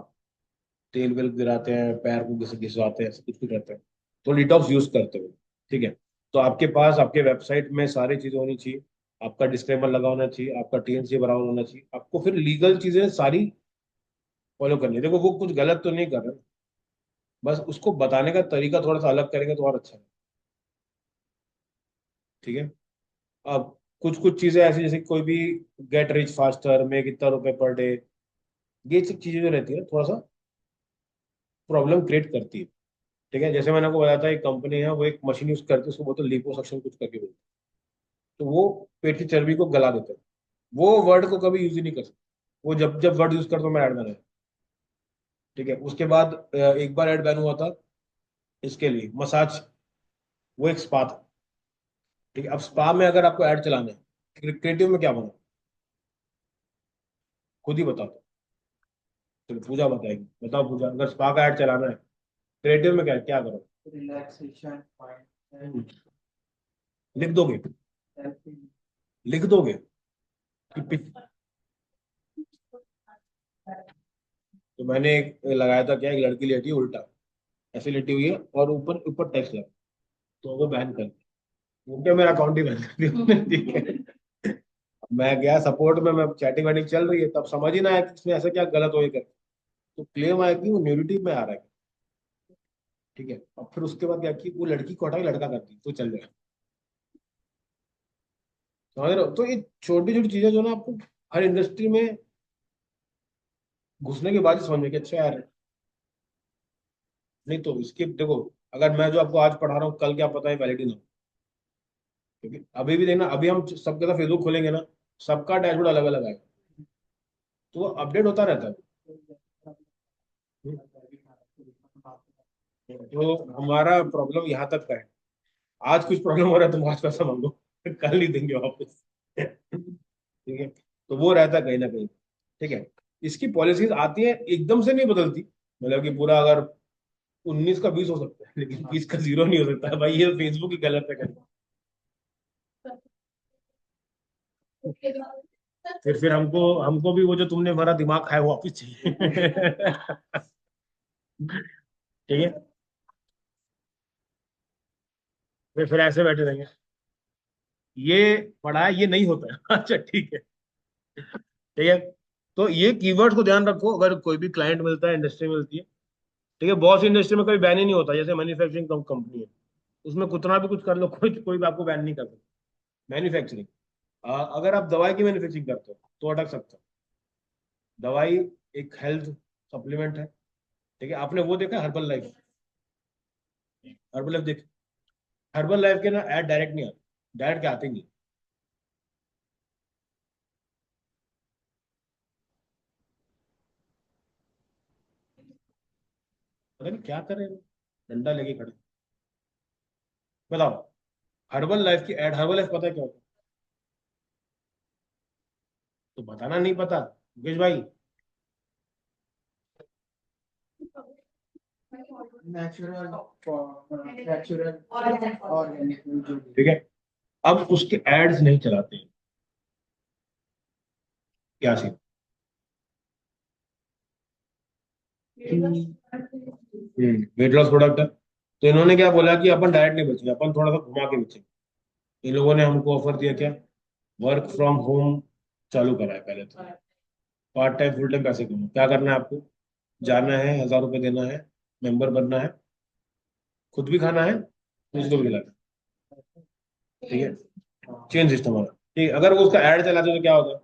तेल वेल गिराते हैं, पैर को घिसवाते हैं, ऐसा कुछ कुछ रहता है, तो डिटॉक्स यूज करते हो। ठीक है, तो आपके पास आपके वेबसाइट में सारी चीजें होनी चाहिए, आपका डिस्क्लेमर लगा होना चाहिए, आपका टीएनसी बराबर होना चाहिए, आपको फिर लीगल चीजें सारी फॉलो करनी है। देखो वो कुछ गलत तो नहीं कर रहे, बस उसको बताने का तरीका थोड़ा सा अलग करेंगे तो और अच्छा है। ठीक है, अब कुछ कुछ चीजें ऐसी, जैसे कोई भी गेट रिच फास्टर में कितना रुपए पर डे, ये सब चीजें जो रहती है थोड़ा सा प्रॉब्लम क्रिएट करती है। ठीक है, जैसे मैंने आपको बताया था, एक कंपनी है, वो एक मशीन यूज करती है, उसको बोलते हैं लिपोसक्शन कुछ करके बोलते हैं, तो वो पेट की चर्बी को गला देते हैं। वो वर्ड को कभी यूज ही नहीं कर सकते, वो जब जब वर्ड यूज करते हो मैं ऐड में रहता ठीक है, उसके बाद एक बार ऐड बैन हुआ था इसके लिए मसाज, वो एक स्पा था। ठीक है, अब स्पा में अगर आपको ऐड चलाना है, क्रिएटिव में क्या बना, खुद ही बताओ। चलो पूजा बताएगी, बताओ पूजा, अगर स्पा का ऐड चलाना है क्रिएटिव में क्या क्या करो?
रिलैक्सेशन,
हम्म, लिख दोगे?
हेल्पिंग।
लिख दोगे कि तो मैंने एक लगाया था, क्या, एक लड़की लेटी है उल्टा, ऐसे लेटी हुई है और ऊपर ऊपर टेक्स्ट लगा, तो वो बैन कर दिया। वो क्या, मेरा अकाउंट ही बैन कर दिया उन्होंने, ठीक है। मैं गया सपोर्ट में, मैं चैटिंग वैटिंग चल रही है, तब समझ ही ना आया कि इसमें ऐसा क्या गलत हो, ये कर, तो क्लेम आया कि वो न्यूडिटी में आ रहा है। ठीक है, अब फिर उसके बाद क्या कि वो लड़की को हटा के लड़का करती तो चल जाए। समझ रहे हो? तो ये छोटी छोटी चीजें जो ना आपको हर इंडस्ट्री में घुसने के बाद ही समझ में कि अच्छा यार, नहीं तो इसके देखो, अगर मैं जो आपको आज पढ़ा रहा हूँ कल क्या पता है वैलिड ना हो। क्योंकि अभी भी देखना, अभी हम सबके साथ फेसबुक खोलेंगे ना, सबका डैशबोर्ड अलग अलग आएगा, तो वो अपडेट होता रहता है। हम्म। तो हमारा प्रॉब्लम यहाँ तक का है, आज कुछ प्रॉब्लम हो रहा है तुम आज पैसा मांगो, कल नहीं देंगे वापस। ठीक है, तो वो रहता है कहीं ना कहीं। ठीक है, इसकी पॉलिसीज आती है एकदम से नहीं बदलती, मतलब कि पूरा अगर 19 का 20 हो सकता है लेकिन 20 का 0 नहीं हो सकता है भाई, ये फेसबुक ही गलत है कहीं। फिर हमको हमको भी वो जो तुमने हमारा दिमाग खाया वो वापिस चाहिए। ठीक है, फिर ऐसे बैठे रहेंगे, ये पढ़ा है ये नहीं होता है। अच्छा ठीक है, ठीक है। तो ये कीवर्ड्स को ध्यान रखो, अगर कोई भी क्लाइंट मिलता है, इंडस्ट्री मिलती है। ठीक है, बहुत सी इंडस्ट्री में कभी बैन ही नहीं होता, जैसे मैन्युफैक्चरिंग कंपनी है, उसमें कितना भी कुछ कर लो, कोई भी आपको बैन नहीं कर सकता। मैन्युफैक्चरिंग, अगर आप दवाई की मैन्युफैक्चरिंग करते हो तो अटक सकते हो। दवाई एक हेल्थ सप्लीमेंट है। ठीक है, आपने वो देखा हर्बल लाइफ? हर्बल लाइफ देख, हर्बल लाइफ के ना ऐड डायरेक्ट नहीं आते, डायरेक्ट के आते ही नहीं। पता नहीं क्या कर रहे हैं, डंडा लेके खड़े। बताओ, हर्बल लाइफ की ऐड, हर्बल लाइफ पता है क्या होता है? तो बताना नहीं पता मुकेश भाई।
नेचुरल, नेचुरल ऑर्गेनिक जो भी।
ठीक है, अब उसके एड्स नहीं चलाते हैं, क्या सीन? वेट लॉस प्रोडक्ट है, तो इन्होंने क्या बोला कि अपन डायरेक्ट नहीं बेचेंगे, अपन थोड़ा सा घुमा के बेचेंगे। इन लोगों ने हमको ऑफर दिया क्या, वर्क फ्रॉम होम चालू करा है पहले तो। पार्ट टाइम फुल टाइम पैसे कमाओ, क्या करना है आपको, जाना है, 1,000 रुपये देना है, मेंबर बनना है, खुद भी खाना है, दूसरों को खिलाना है। ठीक है, चेन सिस्टम वाला। ठीक है, अगर वो उसका ऐड चलाते तो क्या होगा,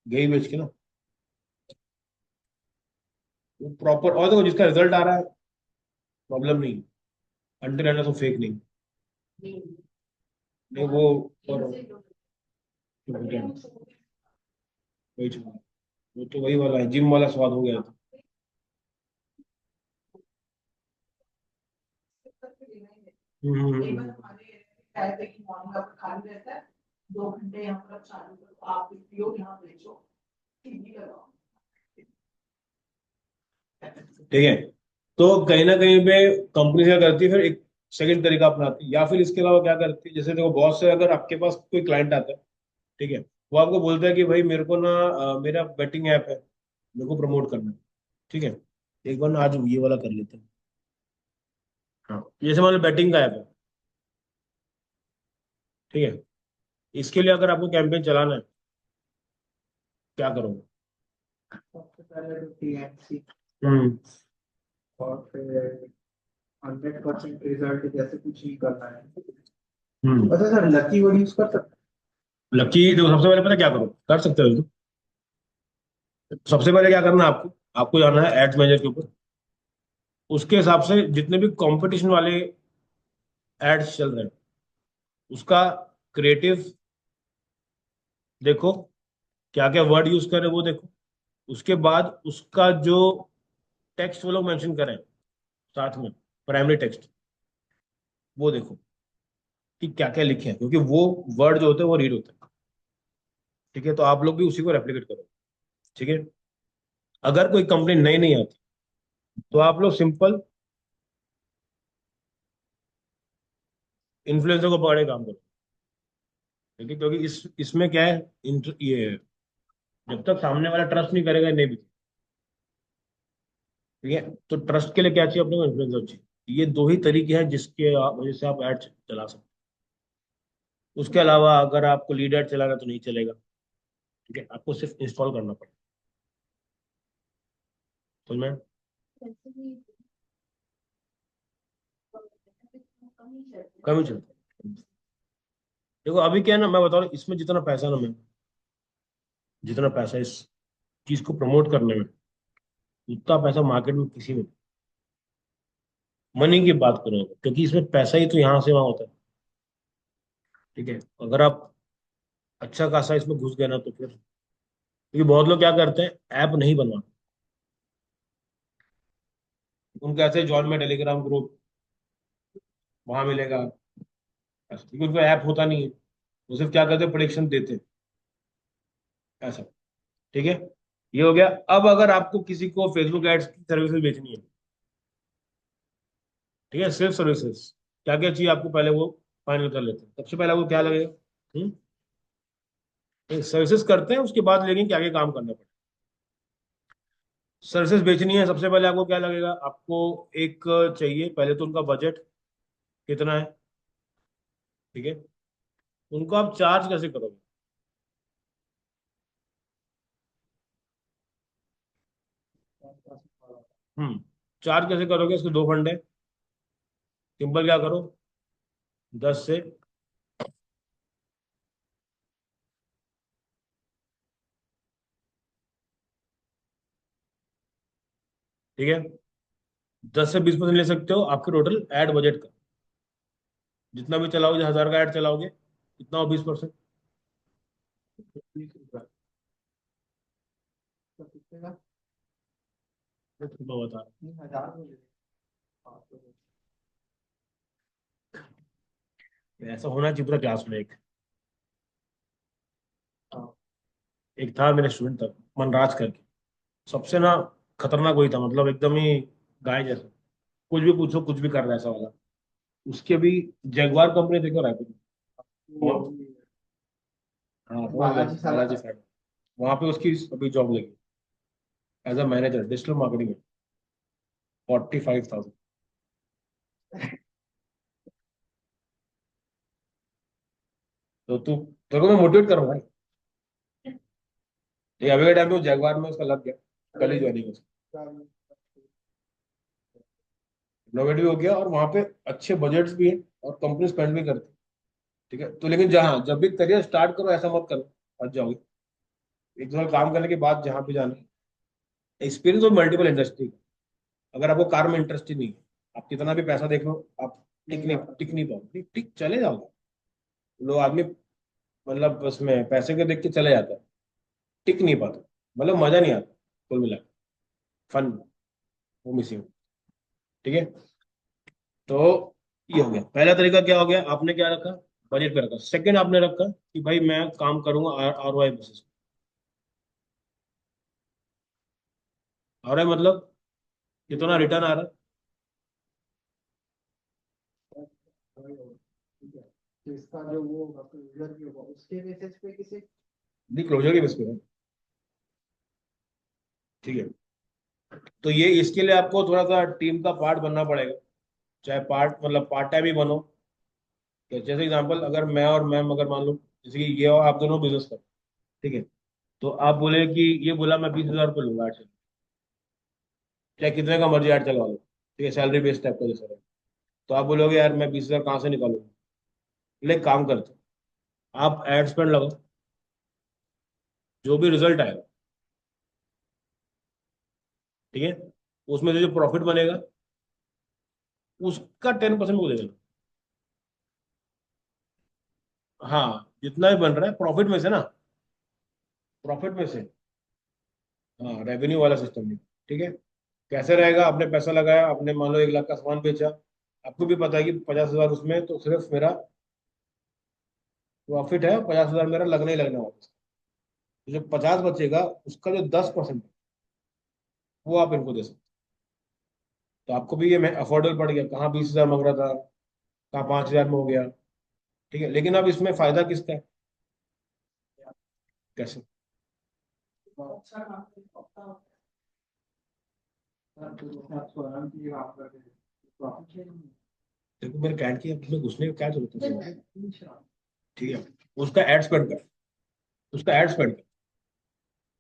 यही बेच के ना, वो प्रॉपर, और देखो जिसका रिजल्ट आ रहा है प्रॉब्लम नहीं, अंडर रहना तो फेक नहीं। नहीं वो, और वही चला, वो तो वही वाला है, जिम वाला स्वाद हो गया था।
एक बार
हम्म।
हमारे है कि मॉर्निंग आपका खाली रहता है, 2 घंटे यहाँ पर आप चालू करो, आप पियो यहाँ बेचो, टीवी लगाओ।
ठीक है, तो कहीं ना कहीं पे कंपनी क्या करती है, फिर एक सेकंड तरीका अपनाती है, या फिर इसके अलावा क्या करती है, जैसे देखो बहुत से, अगर आपके पास कोई क्लाइंट आता है, ठीक है, वो आपको बोलता है कि भाई मेरे को ना मेरा बेटिंग ऐप है, मेरे को प्रमोट करना है। ठीक है, एक बार ना आज ये वाला कर लेते हैं। हाँ, जैसे मान लो बैटिंग का ऐप है, ठीक है, इसके लिए अगर आपको कैंपेन चलाना है, क्या करोगे?
सबसे पहले तो टीएमसी,
हम्म।
और फिर 100% रिजल्ट जैसे कुछ ही करना है।
हम्म।
वैसे सर लकी वर्ड यूज कर सकते
लकी, देखो सबसे पहले पता क्या करो, कर सकते हो तो सबसे पहले क्या करना है आपको, आपको जाना है एड्स मैनेजर के ऊपर, उसके हिसाब से जितने भी कंपटीशन वाले एड्स चल रहे हैं उसका क्रिएटिव देखो, क्या क्या वर्ड यूज कर रहे हैं वो देखो, उसके बाद उसका जो टेक्स्ट वो लोग मेंशन करें साथ में, प्राइमरी टेक्स्ट, वो देखो कि क्या क्या लिखे हैं, क्योंकि वो वर्ड जो होते हैं वो रीड होते हैं। ठीक है, तो आप लोग भी उसी को रेप्लिकेट करो। ठीक है, अगर कोई कंपनी नई नहीं आती तो आप लोग सिंपल इन्फ्लुएंसर को पकड़े काम करो। ठीक है, क्योंकि इस इसमें क्या है, ये जब तक सामने वाला ट्रस्ट नहीं करेगा नहीं भी। ठीक है, तो ट्रस्ट के लिए क्या चाहिए अपने को, इन्फ्लुएंसर चाहिए। ये दो ही तरीके हैं जिसके वजह से आप ऐड चला सकते हो। उसके अलावा अगर आपको लीड ऐड चलाना है तो नहीं चलेगा। ठीक है, आपको सिर्फ इंस्टॉल करना पड़ेगा। समझ में?
वैसे भी कम ही चलते हैं।
कम ही चलता है। देखो अभी क्या है ना, मैं बता रहा हूँ, इसमें जितना पैसा ना, मैं जितना पैसा इस चीज को प्रमोट करने में, उतना पैसा मार्केट में किसी में नहीं। मनी की बात करो, क्योंकि इसमें पैसा ही तो यहाँ से वहां होता है। ठीक है, अगर आप अच्छा खासा इसमें घुस गए ना तो फिर, क्योंकि बहुत लोग क्या करते हैं, ऐप नहीं बनवाते। उनको ऐसे जॉइन में टेलीग्राम ग्रुप वहां मिलेगा ऐसा, क्योंकि उनको ऐप होता नहीं है। वो सिर्फ क्या करते हैं, प्रोडिक्शन देते हैं ऐसा। ठीक है, ये हो गया। अब अगर आपको किसी को फेसबुक एड्स की सर्विसेज बेचनी है, ठीक है, सिर्फ सर्विसेज, क्या क्या चाहिए आपको, पहले वो फाइनल कर लेते हैं। सबसे पहले आपको क्या लगेगा, सर्विसेज करते हैं, उसके बाद लेकिन क्या क्या काम करना पड़ेगा। सर्विसेज बेचनी है, सबसे पहले आपको क्या लगेगा, आपको एक चाहिए पहले तो उनका बजट कितना है। ठीक है, उनको आप चार्ज कैसे करोगे। हम्म चार्ज कैसे करोगे, इसके दो फंडे। सिंपल क्या करो, 10 से, ठीक है, 10 से 20% ले सकते हो आपके टोटल एड बजट का। जितना भी चलाओगे, 1,000 का ऐड चलाओगे, कितना हो, 20%। 20 रुपया।
तो कितने का?
मैं बता रहा
3,000 हो गए। हाँ, तो
हूँ, ऐसा होना चाहिए पूरा क्लास में। एक
हाँ,
एक था मेरे स्टूडेंट था, मनराज करके, सबसे ना खतरनाक वही था, मतलब एकदम ही गाय जैसा। कुछ भी पूछो कुछ भी कर रहा है ऐसा वाला। उसके भी जगवार कंपनी देखो रायपुर में।
वो
हाँ,
बालाजी
बालाजी
साहब।
साइड, वहां पे उसकी अभी जॉब लगी as a manager digital marketing में, 45,000। तो तू, तेरे को मैं मोटिवेट करूंगा। ये अभी के टाइम पे जगवार में उसका लग गया, कल ही ज्वाइनिंग उसकी, इनोवेटिव हो गया, और वहां पे अच्छे बजट्स भी है और कंपनी स्पेंड भी करती है। ठीक है, तो लेकिन जहाँ जब भी करियर स्टार्ट करो ऐसा मत करो फंस जाओगे। एक दो साल काम करने के बाद जहाँ पे जाना, एक्सपीरियंस और मल्टीपल इंडस्ट्री। अगर आपको कार में इंटरेस्ट ही नहीं है, आप कितना भी पैसा देख लो, आप टिक नहीं पाओगे, टिक चले जाओगे। लोग आदमी मतलब उसमें पैसे के देख के चले जाता है, टिक नहीं पाता, मतलब मजा नहीं आता कुल मिला, फन वो मिसिंग। ठीक है, तो ये हो गया पहला तरीका। क्या हो गया, आपने क्या रखा, बजट पे रखा। सेकंड आपने रखा कि भाई मैं काम करूंगा ROI बेसिस। ROI मतलब कितना रिटर्न आ रहा है।
ठीक है, तो इसका जो वो होगा क्लोजर भी होगा उसके बेसिस पे किसी।
नहीं, क्लोजर के बेस पे है। ठीक है, तो ये इसके लिए आपको थोड़ा सा टीम का पार्ट बनना पड़ेगा। चाहे पार्ट मतलब पार्ट टाइम ही बनो। तो जैसे एग्जांपल, अगर मैं और मैम अगर मान लो, जैसे कि ये और आप दोनों बिजनेस करो, ठीक है, तो आप बोले कि ये बोला मैं 20,000 रुपये लूंगा ऐड, चाहे कितने का मर्जी ऐड चलवा लो। ठीक है, सैलरी बेस्ड टाइप का जैसा रहे। तो आप बोलोगे यार मैं 20,000 कहाँ से निकालूंगा। ले काम करते हो, आप एड स्पेंड लगाओ, जो भी रिजल्ट आएगा, ठीक है, उसमें से जो प्रॉफिट बनेगा उसका 10% को दे देना। हाँ, जितना भी बन रहा है प्रॉफिट में से ना, प्रॉफिट में से हाँ, रेवेन्यू वाला सिस्टम नहीं। ठीक है, कैसे रहेगा? आपने पैसा लगाया, आपने मान लो 1 लाख का सामान बेचा, आपको भी पता है कि 50,000 उसमें, तो सिर्फ मेरा प्रॉफिट है, 50,000 मेरा लगना ही लगना वापस। तो जो 50 बचेगा उसका जो 10% वो आप इनको दे सकते हो। तो आपको भी ये अफोर्डेबल पड़ गया, कहाँ 20,000 मांग रहा था, कहाँ 5,000 में हो गया। ठीक है, लेकिन अब इसमें फायदा किसका है? कैसे?
अच्छा काम करता हूँ।
आप स्वयं की बात करते हैं प्रॉफिट शेयरिंग
देखो, मेरे कहने की अब इसमें घुसने की क्या जरूरत है?
इंश्योरेंस
ठीक है, उसका एड स्पेंड कर, उसका एड स्पेंड कर,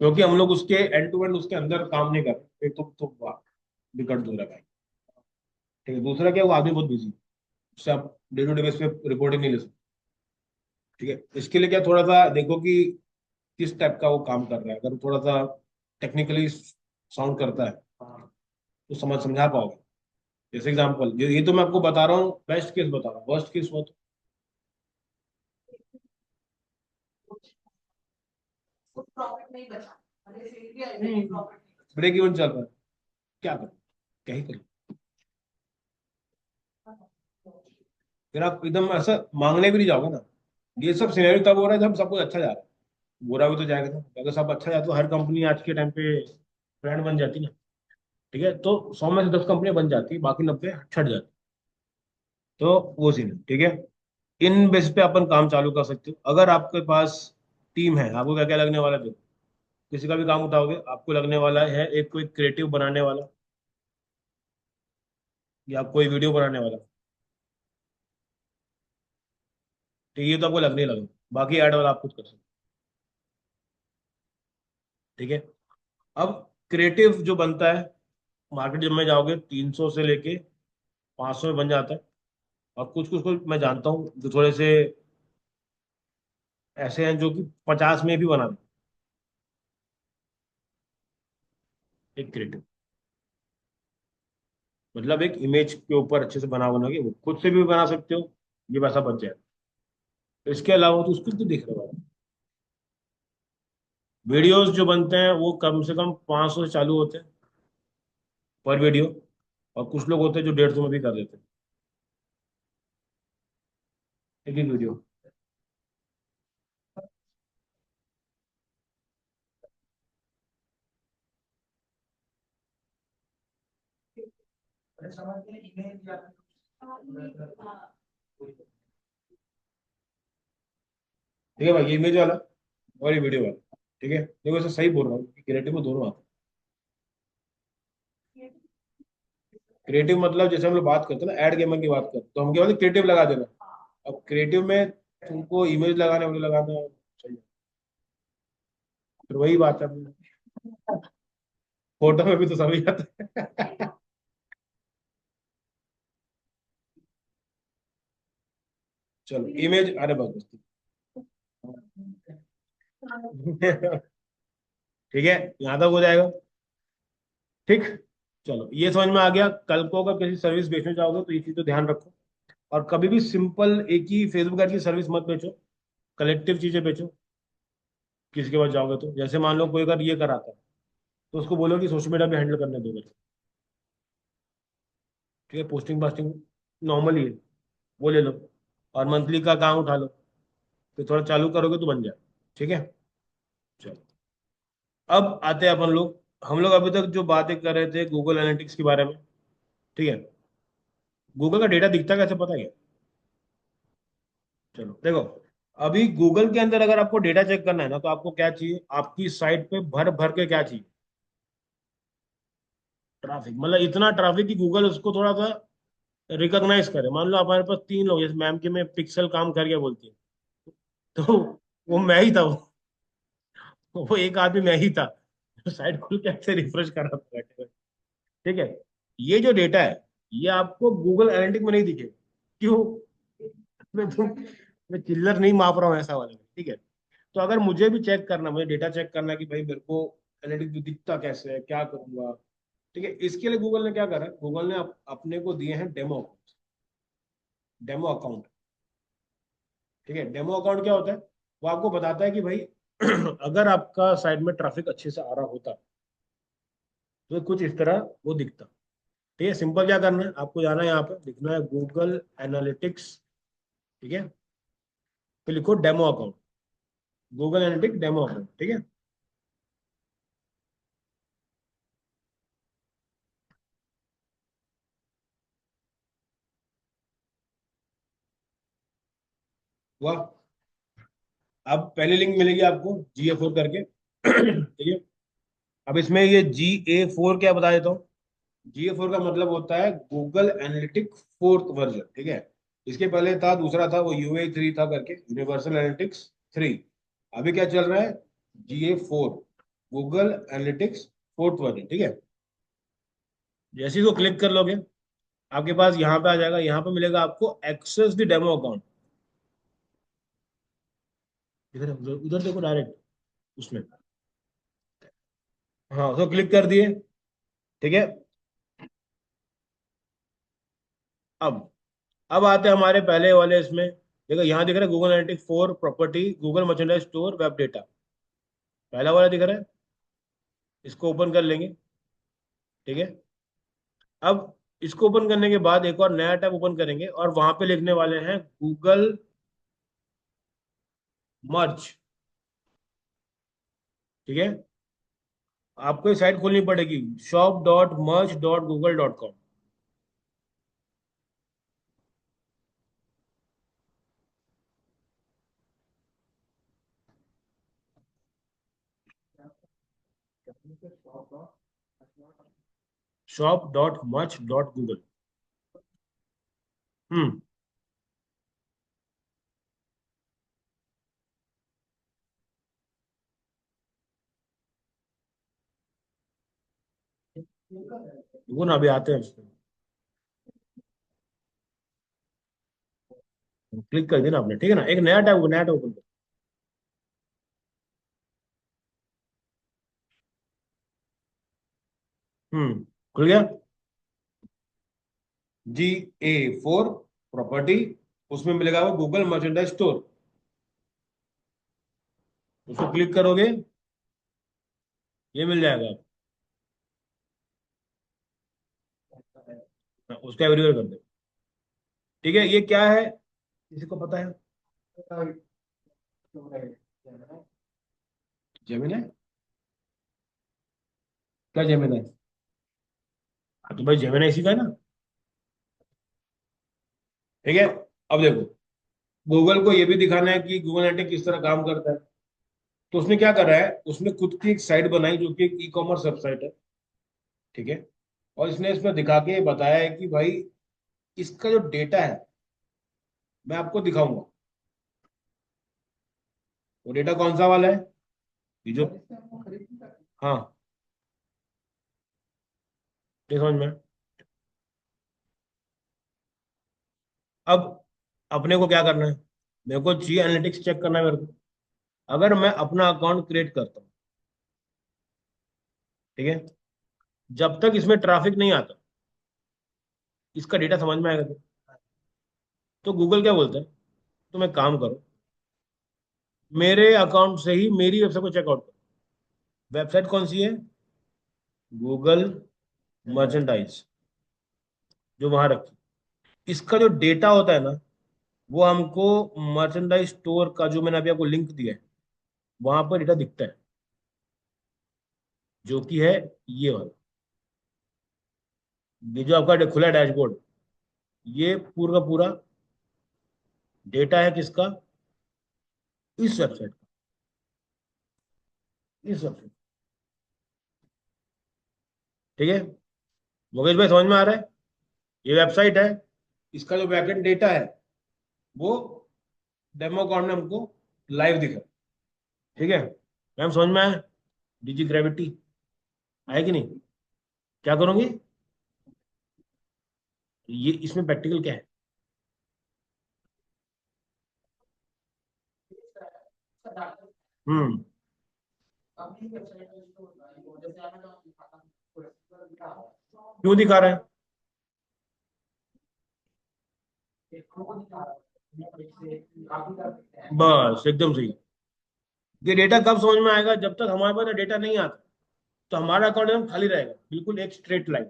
क्योंकि हम लोग उसके एंड टू एंड उसके अंदर काम नहीं कर रहे, एक तो वाह, विकट दो रहा है भाई। ठीक है, दूसरा क्या, वो आदमी बहुत बिजी, उससे आप डे टू डे बेस पे रिपोर्टिंग नहीं ले सकते। ठीक है, इसके लिए क्या, थोड़ा सा देखो कि किस टाइप का वो काम कर रहा है। अगर वो थोड़ा सा टेक्निकली साउंड करता है तो समझा पाओगे। जैसे एग्जांपल, ये तो मैं आपको बता रहा हूँ, बेस्ट केस बता रहा हूँ, वर्स्ट केस हो तो
कुछ प्रॉफिट नहीं बचा, अरे सेल भी आई लेकिन प्रॉफिट नहीं बचा।
ब्रेक इवन चल रहा है, क्या करें? क्या ही करें? फिर आप एकदम ऐसा मांगने भी नहीं जाओगे ना। ये सब सिनेरियो तब हो रहा है जब सब कुछ अच्छा जा रहा है, बुरा भी तो जाएगा ना। अगर सब अच्छा जाए तो हर कंपनी आज के टाइम पे ब्रांड बन जाती है ना। ठीक है, तो 100 में से 10 कंपनियां बन जाती, बाकी 90 छट जाती। तो वो सीन है। ठीक है, इन बेस पे अपन काम चालू कर सकते हो। अगर आपके पास टीम है, आपको क्या क्या लगने वाला है? देखो, किसी का भी काम उठाओगे, आपको लगने वाला है एक कोई क्रिएटिव बनाने वाला, या कोई वीडियो बनाने वाला। तो ये तो आपको लगने ही लगेगा, बाकी ऐड वाला आप खुद कर सकते हो। ठीक है, अब क्रिएटिव जो बनता है, मार्केट जब में जाओगे 300 से लेके 500 में बन जाता है। और कुछ कुछ को मैं जानता हूँ जो थोड़े से ऐसे हैं जो कि 50 में भी बना दें एक क्रिएटिव। मतलब एक इमेज के ऊपर अच्छे से बना के वो खुद से भी बना सकते हो, ये पैसा बच जाए। तो इसके अलावा तो उसको तो देख रहे हो, वीडियोस जो बनते हैं वो कम से कम 500 से चालू होते हैं पर वीडियो। और कुछ लोग होते हैं जो 150 में भी कर देते हैं एक ही वीडियो।
समझ में इमेज या
हाँ,
ठीक है भाई, ये इमेज वाला और ये वीडियो वाला। ठीक है, देखो ऐसे सही बोल रहा हूँ, क्रिएटिव में दोनों आते हैं।
ये
क्रिएटिव मतलब जैसे हम लोग बात करते हैं ना, एड गेमर की बात करते हैं, तो हम क्या बोलते हैं, क्रिएटिव लगा देना। अब क्रिएटिव में तुमको इमेज लगाने वाले लगाना चाहिए, फिर वही बात है, फोटो में भी तो सभी आता है। चलो इमेज, अरे बस बस। ठीक है, यहाँ तक हो जाएगा। ठीक, चलो ये समझ में आ गया। कल को अगर किसी सर्विस बेचने जाओगे तो ये चीज तो ध्यान रखो। और कभी भी सिंपल एक ही फेसबुक ऐड की सर्विस मत बेचो, कलेक्टिव चीजें बेचो। किसी के पास जाओगे तो जैसे मान लो कोई अगर ये कराता है, तो उसको बोलो कि सोशल मीडिया भी हैंडल करने दो करके। ठीक है, पोस्टिंग पास्टिंग नॉर्मली है, वो ले लो, और मंथली का काम उठा लो, फिर थोड़ा चालू करोगे तो बन जाए। ठीक है, चलो अब आते हैं अपन लोग, हम लोग अभी तक जो बातें कर रहे थे गूगल एनालिटिक्स के बारे में। ठीक है, गूगल का डेटा दिखता कैसे, पता है क्या? चलो देखो, अभी गूगल के अंदर अगर आपको डेटा चेक करना है ना, तो आपको क्या चाहिए? आपकी साइट पे भर भर के क्या चाहिए? ट्रैफिक। मतलब इतना ट्रैफिक कि गूगल उसको थोड़ा सा रिकॉग्नाइज करे। मान लो हमारे पास 3 लोग, जैसे मैम के में पिक्सल काम कर गया बोलती है, तो वो मैं ही था, वो एक आदमी मैं ही था जो साइट खोल के ऐसे रिफ्रेश कर रहा था बैठे बैठे। ठीक है, ये जो डेटा है ये आपको गूगल एनालिटिक में नहीं दिखेगा। क्यों? मैं मैं चिल्लर नहीं माप रहा हूँ ऐसा वाला। ठीक है, तो अगर मुझे भी चेक करना, मुझे डेटा चेक करना कि भाई मेरे को एनालिटिक दिखता कैसे है, क्या करूंगा। ठीक है, इसके लिए गूगल ने क्या करा है, गूगल ने अपने को दिए हैं डेमो अकाउंट। डेमो अकाउंट, ठीक है, डेमो अकाउंट क्या होता है? वो आपको बताता है कि भाई अगर आपका साइट में ट्रैफिक अच्छे से आ रहा होता तो कुछ इस तरह वो दिखता। ठीक है, सिंपल क्या करना है, आपको जाना है, यहाँ पे लिखना है गूगल एनालिटिक्स। ठीक है, फिर लिखो demo account, Google analytics demo account. ठीक है, हुआ। अब पहली लिंक मिलेगी आपको GA4 करके। ठीक है, अब इसमें ये GA4 क्या बता देता हूँ। GA4 का मतलब होता है गूगल एनालिटिक फोर्थ वर्जन। ठीक है, इसके पहले था दूसरा, था वो UA3 था करके, यूनिवर्सल एनालिटिक्स 3। अभी क्या चल रहा है, GA4, Google analytics fourth version. ठीक है, जैसे ही वो क्लिक कर लोगे, आपके पास यहाँ पे आ जाएगा, यहाँ पे मिलेगा आपको एक्सेस द डेमो अकाउंट। इधर उधर उधर देखो डायरेक्ट उसमें। हाँ, उसको क्लिक कर दिए। ठीक है, अब अब आते हैं हमारे पहले वाले इसमें। देखो यहाँ दिख रहा है Google analytics 4 property, Google merchandise store, web data. पहला वाला दिख रहा है, इसको ओपन कर लेंगे। ठीक है, अब इसको ओपन करने के बाद एक और नया टैब ओपन करेंगे और वहां पे लिखने वाले हैं गूगल मर्च। ठीक है, आपको एक साइट खोलनी पड़ेगी, shop.merch.google.com। shop.merch.google। हम्म, वो ना अभी आते हैं उसमें। क्लिक कर देना आपने, ठीक है ना, एक नया टैब ओपन कर। खुल गया। GA4 प्रॉपर्टी, उसमें मिलेगा वो गूगल मर्चेंडाइज स्टोर। उसको क्लिक करोगे, ये मिल जाएगा आपको। हाँ, उसका एवरीवेयर कर दो। ठीक है, ये क्या है, किसी को पता है? जेमिनी, क्या जेमिनी? हाँ तो भाई जेमिनी इसी का है ना। ठीक है, अब देखो, गूगल को ये भी दिखाना है कि गूगल एनालिटिक्स किस तरह काम करता है। तो उसने क्या करा है, उसने खुद की एक साइट बनाई जो कि एक ई-कॉमर्स वेबसाइट है। ठीक है, और इसने इसमें दिखा के बताया है कि भाई इसका जो डेटा है, मैं आपको दिखाऊंगा। वो डेटा कौन सा वाला है, ये जो, हाँ, ये समझ में। अब अपने को क्या करना है, मेरे को जी एनालिटिक्स चेक करना है मेरे को। अगर मैं अपना अकाउंट क्रिएट करता हूँ, ठीक है, जब तक इसमें ट्रैफिक नहीं आता, इसका डेटा समझ में आएगा। तो गूगल क्या बोलता है, तुम एक काम करो, मेरे अकाउंट से ही मेरी वेबसाइट को चेकआउट करो। वेबसाइट कौन सी है, गूगल मर्चेंडाइज, जो वहां रखी। इसका जो डेटा होता है ना, वो हमको मर्चेंडाइज स्टोर का, जो मैंने अभी आपको लिंक दिया है, वहां पर डेटा दिखता है, जो कि है ये वाला। ये जो आपका खुला डैशबोर्ड, ये पूरा का पूरा डेटा है किसका, इस वेबसाइट का, इस वेबसाइट। ठीक है, मुकेश भाई समझ में आ रहा है, ये वेबसाइट है, इसका जो बैकएंड डेटा है वो डेमो अकाउंट में हमको लाइव दिखा। ठीक है, मैम समझ में आया, डीजी ग्रेविटी आया कि नहीं? क्या करूंगी, ये इसमें प्रैक्टिकल क्या है। हम्म, क्यों दिखा रहा है? बस एकदम सही। ये डेटा कब समझ में आएगा, जब तक हमारे पास डेटा नहीं आता, तो हमारा अकाउंट एकदम खाली रहेगा, बिल्कुल एक स्ट्रेट लाइन।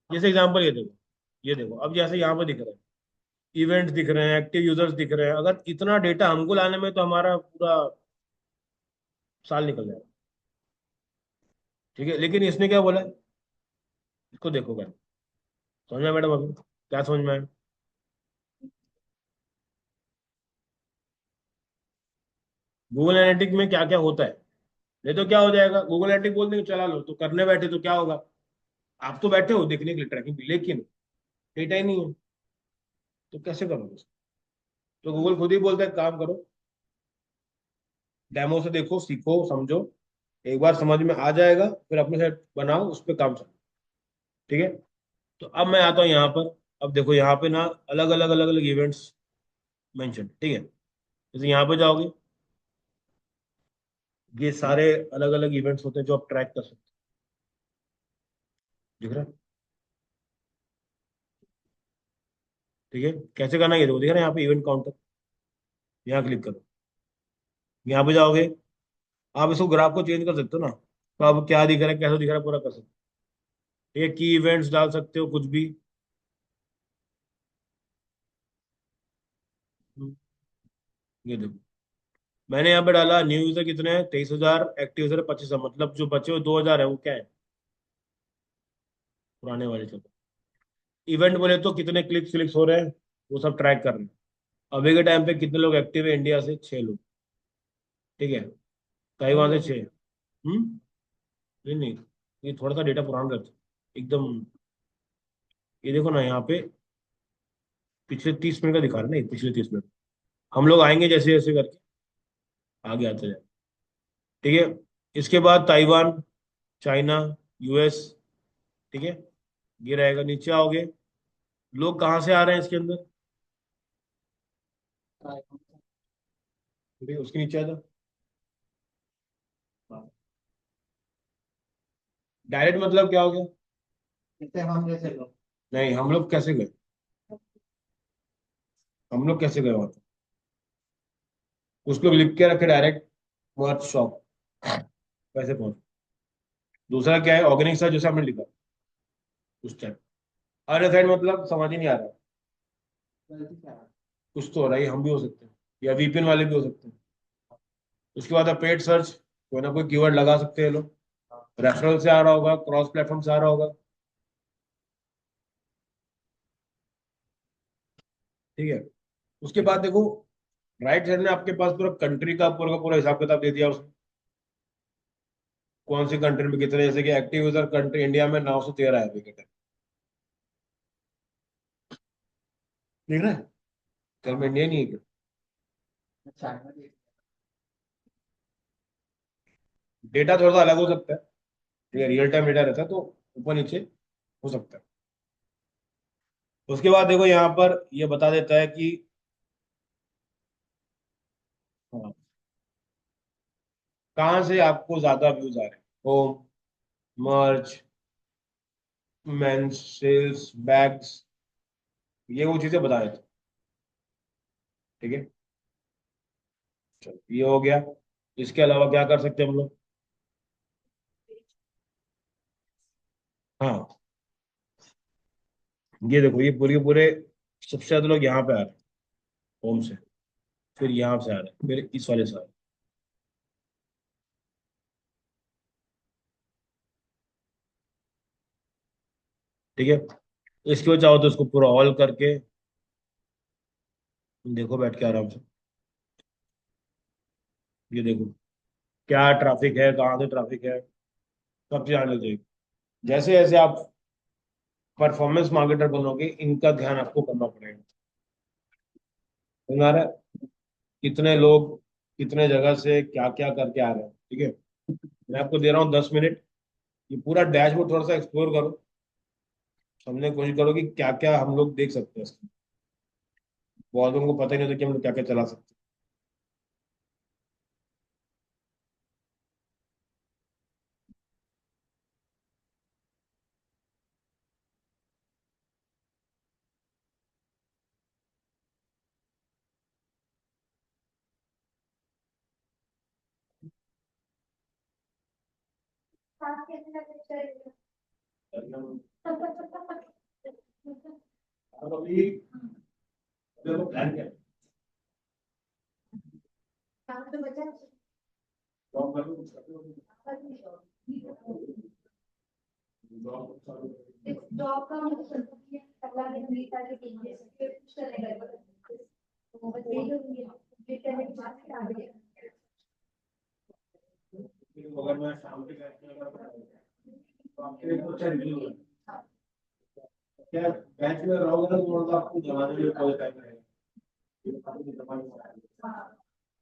जैसे एग्जांपल ये देखो, ये देखो, अब जैसे यहाँ पे दिख रहा है, इवेंट्स दिख रहे हैं, एक्टिव यूजर्स दिख रहे हैं, अगर इतना डेटा हमको लाने में तो हमारा पूरा साल निकल जाएगा। ठीक है, लेकिन इसने क्या बोला है, इसको देखो क्या समझ में आया मैडम, अभी क्या समझ में आया? गूगल एनालिटिक में क्या क्या होता है? नहीं तो क्या हो जाएगा, गूगल एनालिटिक बोल देंगे चला लो, तो करने बैठे तो क्या होगा, आप तो बैठे हो देखने के लिए, ट्रैकिंग के लिए, लेकिन डेटा ही नहीं है, तो कैसे करोगे? तो गूगल खुद ही बोलता है काम करो, डेमो से देखो, सीखो, समझो, एक बार समझ में आ जाएगा फिर अपने से बनाओ, उस पर काम चलो। ठीक है, तो अब मैं आता हूँ यहाँ पर। अब देखो यहाँ पे ना अलग अलग इवेंट्स मेंशन, ठीक है, जैसे यहाँ पे जाओगे, ये सारे अलग अलग इवेंट्स होते हैं जो आप ट्रैक कर सकते हो, दिख रहा है? ठीक है, कैसे करना है ये देखो, दिख रहा है यहाँ पे इवेंट काउंटर, यहाँ क्लिक करो, यहाँ पे जाओगे, आप इसको ग्राफ को चेंज कर सकते हो ना, तो अब क्या दिख रहा है, कैसे दिख रहा है, पूरा कर सकते हो। ये की इवेंट्स डाल सकते हो कुछ भी। ये देखो, मैंने यहाँ पे डाला न्यू यूजर कितने हैं, 23,000, एक्टिव यूजर 25,000, मतलब जो बचे हुए 2,000 है वो क्या है, पुराने वाले चलो। इवेंट बोले तो कितने क्लिक्स क्लिक्स हो रहे हैं, वो सब ट्रैक कर रहे हैं। अभी के टाइम पे कितने लोग एक्टिव है इंडिया से, 6 लोग। ठीक है, ताइवान से 6। नहीं नहीं, ये थोड़ा सा डेटा पुराना रहता है एकदम। ये देखो ना यहाँ पे पिछले 30 मिनट का दिखा रहा है, नहीं पिछले 30 मिनट, हम लोग आएंगे जैसे जैसे करके आगे आते जाए। ठीक है, इसके बाद ताइवान, चाइना, यूएस, ठीक है, ये रहेगा। नीचे आओगे, लोग कहाँ से आ रहे हैं इसके अंदर, ठीक है, उसके नीचे आ जाओ। डायरेक्ट मतलब क्या हो गया,
जैसे हम जैसे लोग।
नहीं हम लोग कैसे गए, हम लोग कैसे गए वहां तक? कुछ लोग लिख के रखे डायरेक्ट मर्च शॉप, कैसे पहुंचे? दूसरा क्या है, ऑर्गेनिक सर्च, जैसे हमने लिखा उस टाइम। अरे साइड मतलब समझ ही नहीं आ रहा,
गलती क्या है?
कुछ तो हो रहा है, ये हम भी हो सकते हैं, या वीपीएन वाले भी हो सकते हैं। उसके बाद पेड सर्च, कोई ना कोई कीवर्ड लगा सकते हैं लोग, रेफरल से आ रहा होगा, क्रॉस प्लेटफॉर्म से आ रहा होगा। ठीक है, उसके बाद देखो, राइट साइड में आपके पास पूरा कंट्री का पूरा हिसाब किताब दे दिया उसने, कौन सी कंट्री में कितने, जैसे कि एक्टिव यूजर कंट्री इंडिया में 913 है विकेट, ठीक है, कल में इंडिया नहीं है क्या?
चाइना देख।
डेटा थोड़ा सा अलग हो सकता है, ठीक है, रियल टाइम डेटा रहता है तो ऊपर नीचे हो सकता है। उसके बाद देखो यहाँ पर ये बता देता है कि हाँ, कहाँ से आपको ज्यादा व्यूज आ रहे हैं, होम, मर्च, मेंस, सेल्स, बैग्स, ये वो चीजें बता देते हैं। ठीक है, चलो ये हो गया। इसके अलावा क्या कर सकते हैं हम लोग? हाँ, ये देखो, ये पूरे पूरे सबसे ज्यादा लोग यहाँ पे आ रहे हैं, होम से, फिर यहाँ से आ रहे हैं, फिर इस वाले से आ रहे हैं। ठीक है, इसके बाद चाहो तो इसको पूरा ऑल करके देखो बैठ के आराम से, ये देखो क्या ट्रैफिक है, कहाँ से ट्रैफिक है, सब चीज आने लग जाएगी। जैसे जैसे आप परफॉर्मेंस मार्केटर बनोगे, इनका ध्यान आपको करना पड़ेगा। समझ आ रहा है? कितने लोग कितने जगह से क्या क्या करके आ रहे हैं, ठीक है। मैं आपको दे रहा हूँ 10 मिनट, ये पूरा डैशबोर्ड थोड़ा सा एक्सप्लोर करो, समझने की कोशिश करो कि क्या क्या हम लोग देख सकते हैं इसमें। बहुत लोगों को पता ही नहीं होता कि हम लोग क्या क्या चला सकते अब अभी देखो प्लान क्या है, जॉब करो, कुछ करो, जॉब चालू करो।
जॉब का मुझे सुनता है अगला दिन मेरी सारी टीम से कुछ करेगा तो बस यही होंगे ये करने के बाद फिर आगे
अगर मैं शाम के बैच में तो आपके लिए तो अच्छा रिव्यू होगा। क्या बैच में रहोगे ना तो आपको जमाने में कोई टाइम रहेगा, ये आपको जमाने में आएगा।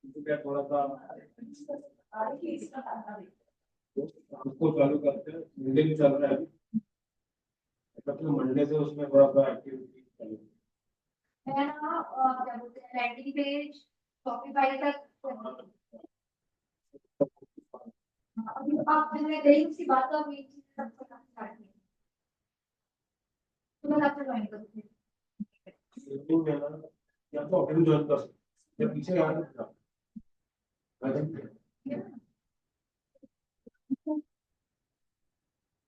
तो क्या थोड़ा सा हमको चालू करते हैं, मंडे भी चल रहा है अभी, मतलब मंडे से उसमें थोड़ा सा एक्टिविटी चालू।
मैं ना क्या बोलते हैं लैंडिंग पेज शॉपिफाई तक अभी आप मैं गई उसकी बात तो अभी सब काम स्टार्ट किया तो मैं आपसे ज्वाइन करूंगी
इवनिंग में ना या तो अभी ज्वाइन कर सकते हैं, या पीछे आ सकते हैं।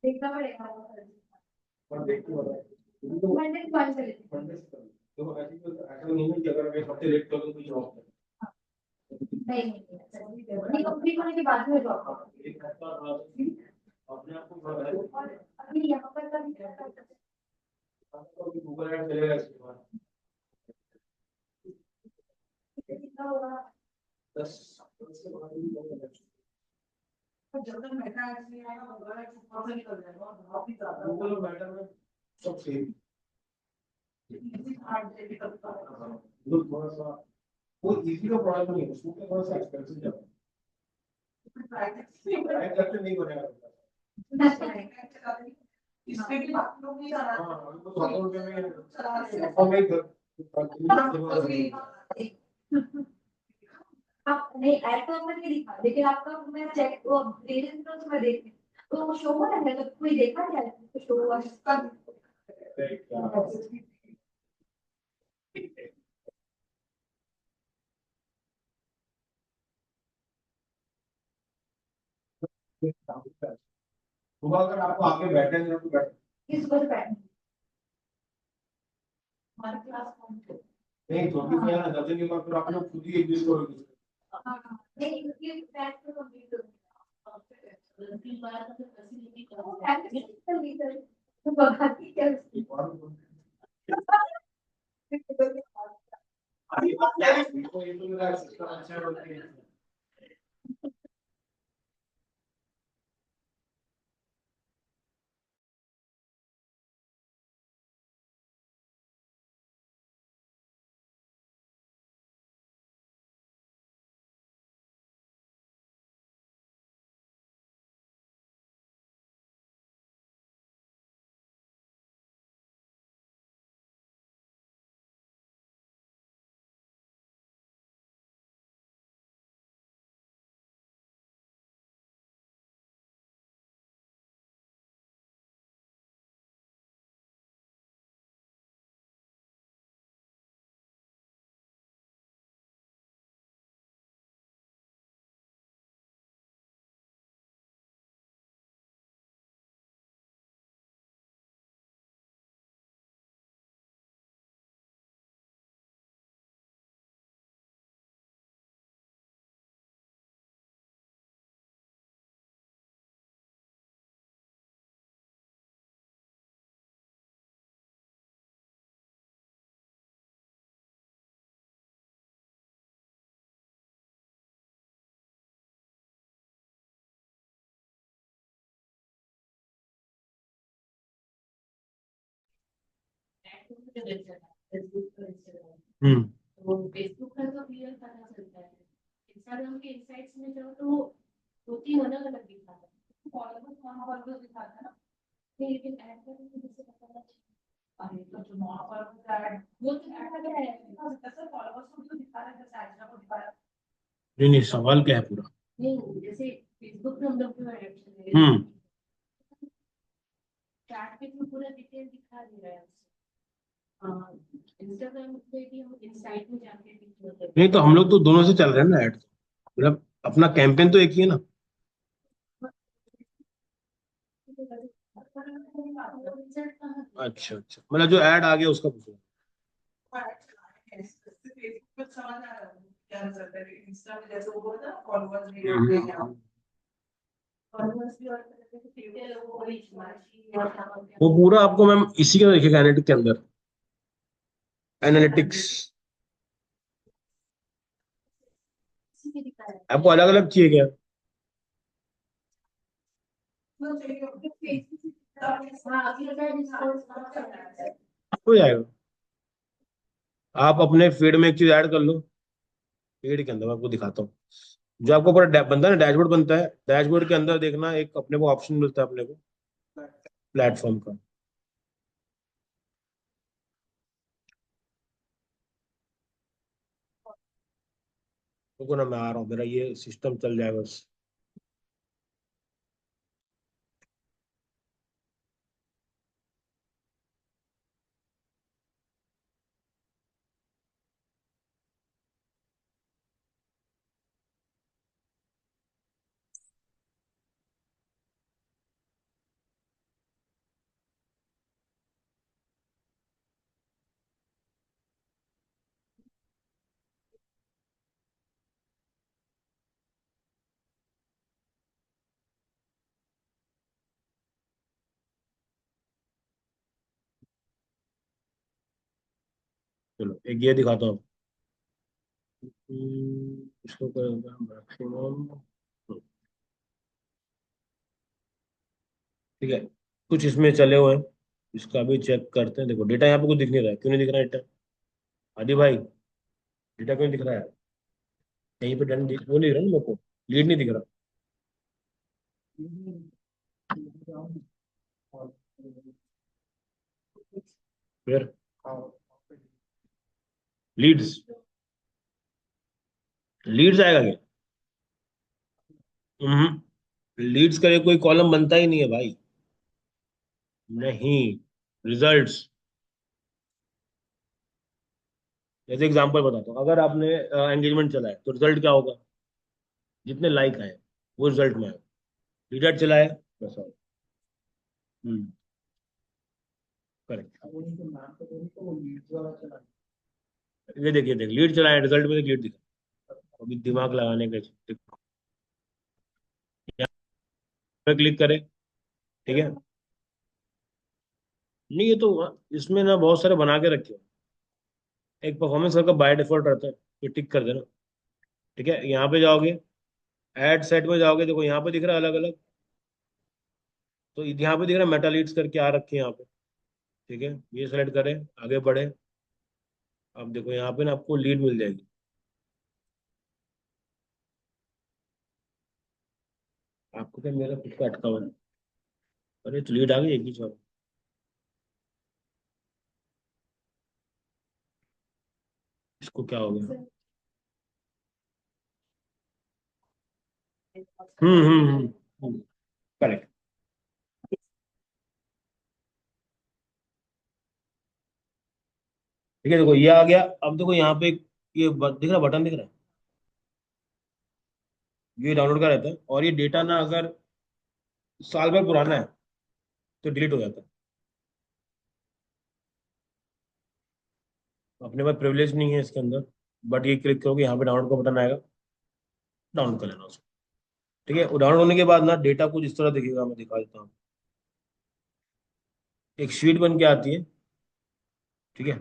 देखना पड़ेगा
पर देखते बताओ
मंडे ज्वाइन कर लेते
मंडे से करो। देखो ऐसा नहीं है कि अगर मैं हफ्ते लेट कर दूं तो जॉब
नहीं कंप्लीट होने के बाद में जॉब
एक हफ्ता बाद अपने आप को घर है
और अभी यहाँ पर
आपको गूगल ऐड चलेगा इसके बाद
कितना होगा
10 से बाद ही होगा।
जब तक मेटा ऐड नहीं आएगा गूगल ऐड ऊपर से निकल जाएगा और बहुत ही ज्यादा
गूगल और मेटा में सब सेम
इजी हार्ड से भी करता है
वो थोड़ा सा वो इजी का प्रोडक्ट नहीं है, उसमें थोड़ा सा एक्सपेंसिव जाता है, ट्राई करके नहीं बनेगा।
इसमें भी बाकी लोग नहीं चला
हाँ अभी तो 100 रुपए में
चला रहे हैं।
ऑफर में
आप नहीं ऐड तो आपने नहीं दिखा लेकिन आपका मैं चेक वो रेजन तो उसमें देख तो वो शो हो रहा है तो कोई देखा क्या है तो शो हुआ है
सुबह अगर आपको आके बैठे हैं तो बैठ
किस पर बैठ
हमारी क्लास कौन सी
नहीं तो भी मैं ना दर्जन के बाद फिर आप लोग खुद ही एग्जिस्ट करोगे
नहीं ये बैठ तो कंप्लीट हो
तीन बार तो फैसिलिटी
वो
करो
एप्लीकेशन तो बाकी क्या
एक बार
अभी
तो ये तो मेरा सिस्टम अच्छा होता है।
तो फेसबुक का तो क्लियर पता चलता है इंस्टाग्राम के इनसाइट्स में जाओ तो दो तीन अलग अलग दिखा है फॉलोवर्स दिखाता है ना लेकिन ऐड करने में जैसे पता नहीं अरे तो जो नॉन फॉलोवर्स ऐड वो तो ऐड है जैसे फॉलोवर्स को जो दिखा रहा है जैसे ऐड को दिखा रहा है
नहीं सवाल क्या है पूरा
नहीं जैसे फेसबुक पे हम लोग जो ऐड चैट पे तो पूरा डिटेल दिखा दे रहा है इंस्टाग्राम पे भी हम इनसाइट में जाके भी
नहीं तो हम लोग तो दोनों से चल रहे हैं ना ऐड, मतलब अपना कैंपेन तो एक ही है ना।
वो रिजल्ट कहाँ गया?
अच्छा अच्छा, मतलब जो ऐड आ गया उसका पूछ रहा हूँ।
फेसबुक पे समझ आ रहा है क्या रिजल्ट है, इंस्टा में जैसे वो बोलता है फॉलोअर्स भी
हम्म।
Followers भी और तरह के कितने लोगों को reach मारी और क्या हो गया।
वो पूरा आपको मैम इसी के देखिएगा, एनालिटिक्स के अंदर, एनालिटिक्स
इसी में दिखा रहा है।
आपको अलग अलग चाहिए क्या?
हाँ, अभी बताया response कहाँ से आ रहा है।
हो जाएगा। आप अपने फीड में एक चीज ऐड कर लो, फीड के अंदर मैं आपको दिखाता हूँ। जो आपको पूरा बनता है ना, डैशबोर्ड बनता है, डैशबोर्ड के अंदर देखना एक अपने को ऑप्शन मिलता है अपने को प्लेटफॉर्म का। रुको ना, मैं आ रहा हूँ, मेरा ये सिस्टम चल जाएगा बस। चलो एक ये दिखाता हूँ। इसको करेंगे मैक्सिमम। ठीक है, कुछ इसमें चले हुए हैं, इसका भी चेक करते हैं। देखो डेटा यहाँ पे कुछ दिख नहीं रहा है, क्यों नहीं दिख रहा है डेटा? आदि भाई, डेटा क्यों नहीं दिख रहा है? कहीं पे डन वो नहीं दिख रहा ना मेरे को, लीड नहीं दिख रहा। फिर लीड्स, लीड्स आएगा क्या? लीड्स का कोई कॉलम बनता ही नहीं है भाई। नहीं, रिजल्ट्स। जैसे एग्जांपल बताता हूँ, अगर आपने एंगेजमेंट चलाया तो रिजल्ट क्या होगा? जितने लाइक आए वो रिजल्ट में आए। लीडर चलाए, बस आए। हम्म, करेक्ट। ये देखिए, देख लीड चलाए, रिजल्ट में लीड दिखा। अभी दिमाग लगाने का, यहाँ पे क्लिक करें। ठीक है, नहीं ये तो इसमें ना बहुत सारे बना के रखे हैं। एक परफॉर्मेंस का बाय डिफॉल्ट रहता है, तो टिक कर देना। ठीक है, यहाँ पे जाओगे, एड सेट में जाओगे, देखो यहाँ पे दिख रहा है अलग अलग। तो यहाँ पे दिख रहा है मेटा लीड्स करके आ रखे हैं यहाँ पे। ठीक है, ये सेलेक्ट करें, आगे बढ़े। अब देखो यहाँ पे ना आपको लीड मिल जाएगी। आपको क्या, मेरा खुद का अटका हुआ है। अरे तो लीड आ गई एक ही जॉब। इसको क्या हो गया? करेक्ट। ठीक है, देखो ये आ गया। अब देखो यहाँ पे ये दिख रहा, बटन दिख रहा है, ये डाउनलोड का रहता है। और ये डेटा ना अगर साल भर पुराना है तो डिलीट हो जाता है। अपने पास प्रिविलेज नहीं है इसके अंदर, बट ये क्लिक करोगे यहाँ पे डाउनलोड का बटन आएगा, डाउनलोड कर लेना उसको। ठीक है, वो डाउनलोड होने के बाद ना डेटा कुछ इस तरह दिखेगा, मैं दिखा देता हूँ। एक शीट बन के आती है। ठीक है,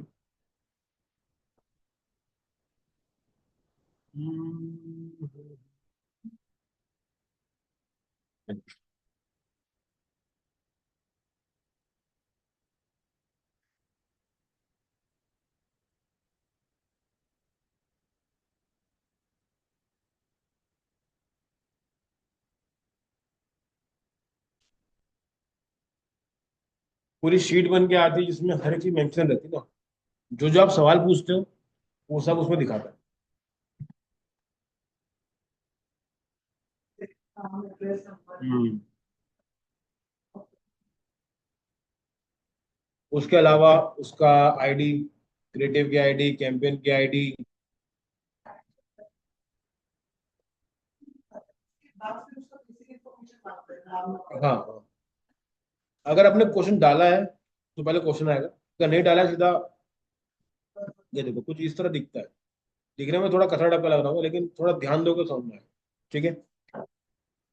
पूरी शीट बन के आती है जिसमें हर एक चीज मेंशन रहती है ना, जो जो आप सवाल पूछते हो वो सब उसमें दिखाता है। हम्म, उसके अलावा उसका आईडी, क्रिएटिव की आईडी, कैंपेन की आईडी। हाँ हाँ, अगर आपने क्वेश्चन डाला है तो पहले क्वेश्चन आएगा, अगर नहीं डाला है सीधा ये देखो कुछ इस तरह दिखता है। दिखने में थोड़ा कचरा डब्बा लग रहा होगा, लेकिन थोड़ा ध्यान दोगे समझ में आएगा। ठीक है।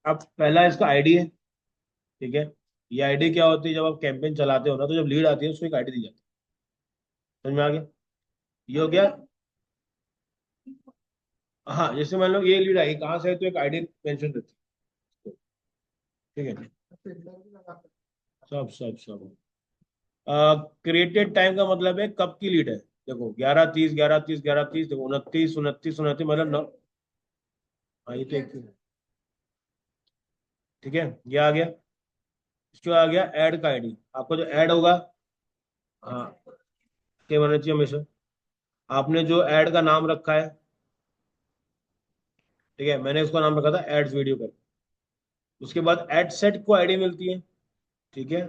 अब पहला इसका आईडी है। ठीक है। ये आईडी क्या होती है, जब आप कैंपेन चलाते हो ना, तो जब लीड आती है उसको एक आईडी दी जाती है। समझ में आ गया? ये हो गया। हाँ, जैसे मान लो ये लीड आई कहाँ से है, तो एक आईडी मेंशन रहती है। ठीक है। सब सब सब क्रिएटेड टाइम का मतलब है कब की लीड है। देखो 11:30, 11:30, 11:30, देखो 29, 29, 29, मतलब नौ। हाँ, ये तो एक। ठीक है, ये आ गया। इसके बाद आ गया ऐड का आईडी, आपका जो ऐड होगा। हाँ, क्या होना चाहिए हमेशा। आपने जो ऐड का नाम रखा है, ठीक है, मैंने उसका नाम रखा था एड्स वीडियो कर। उसके बाद एड सेट को आईडी मिलती है। ठीक है।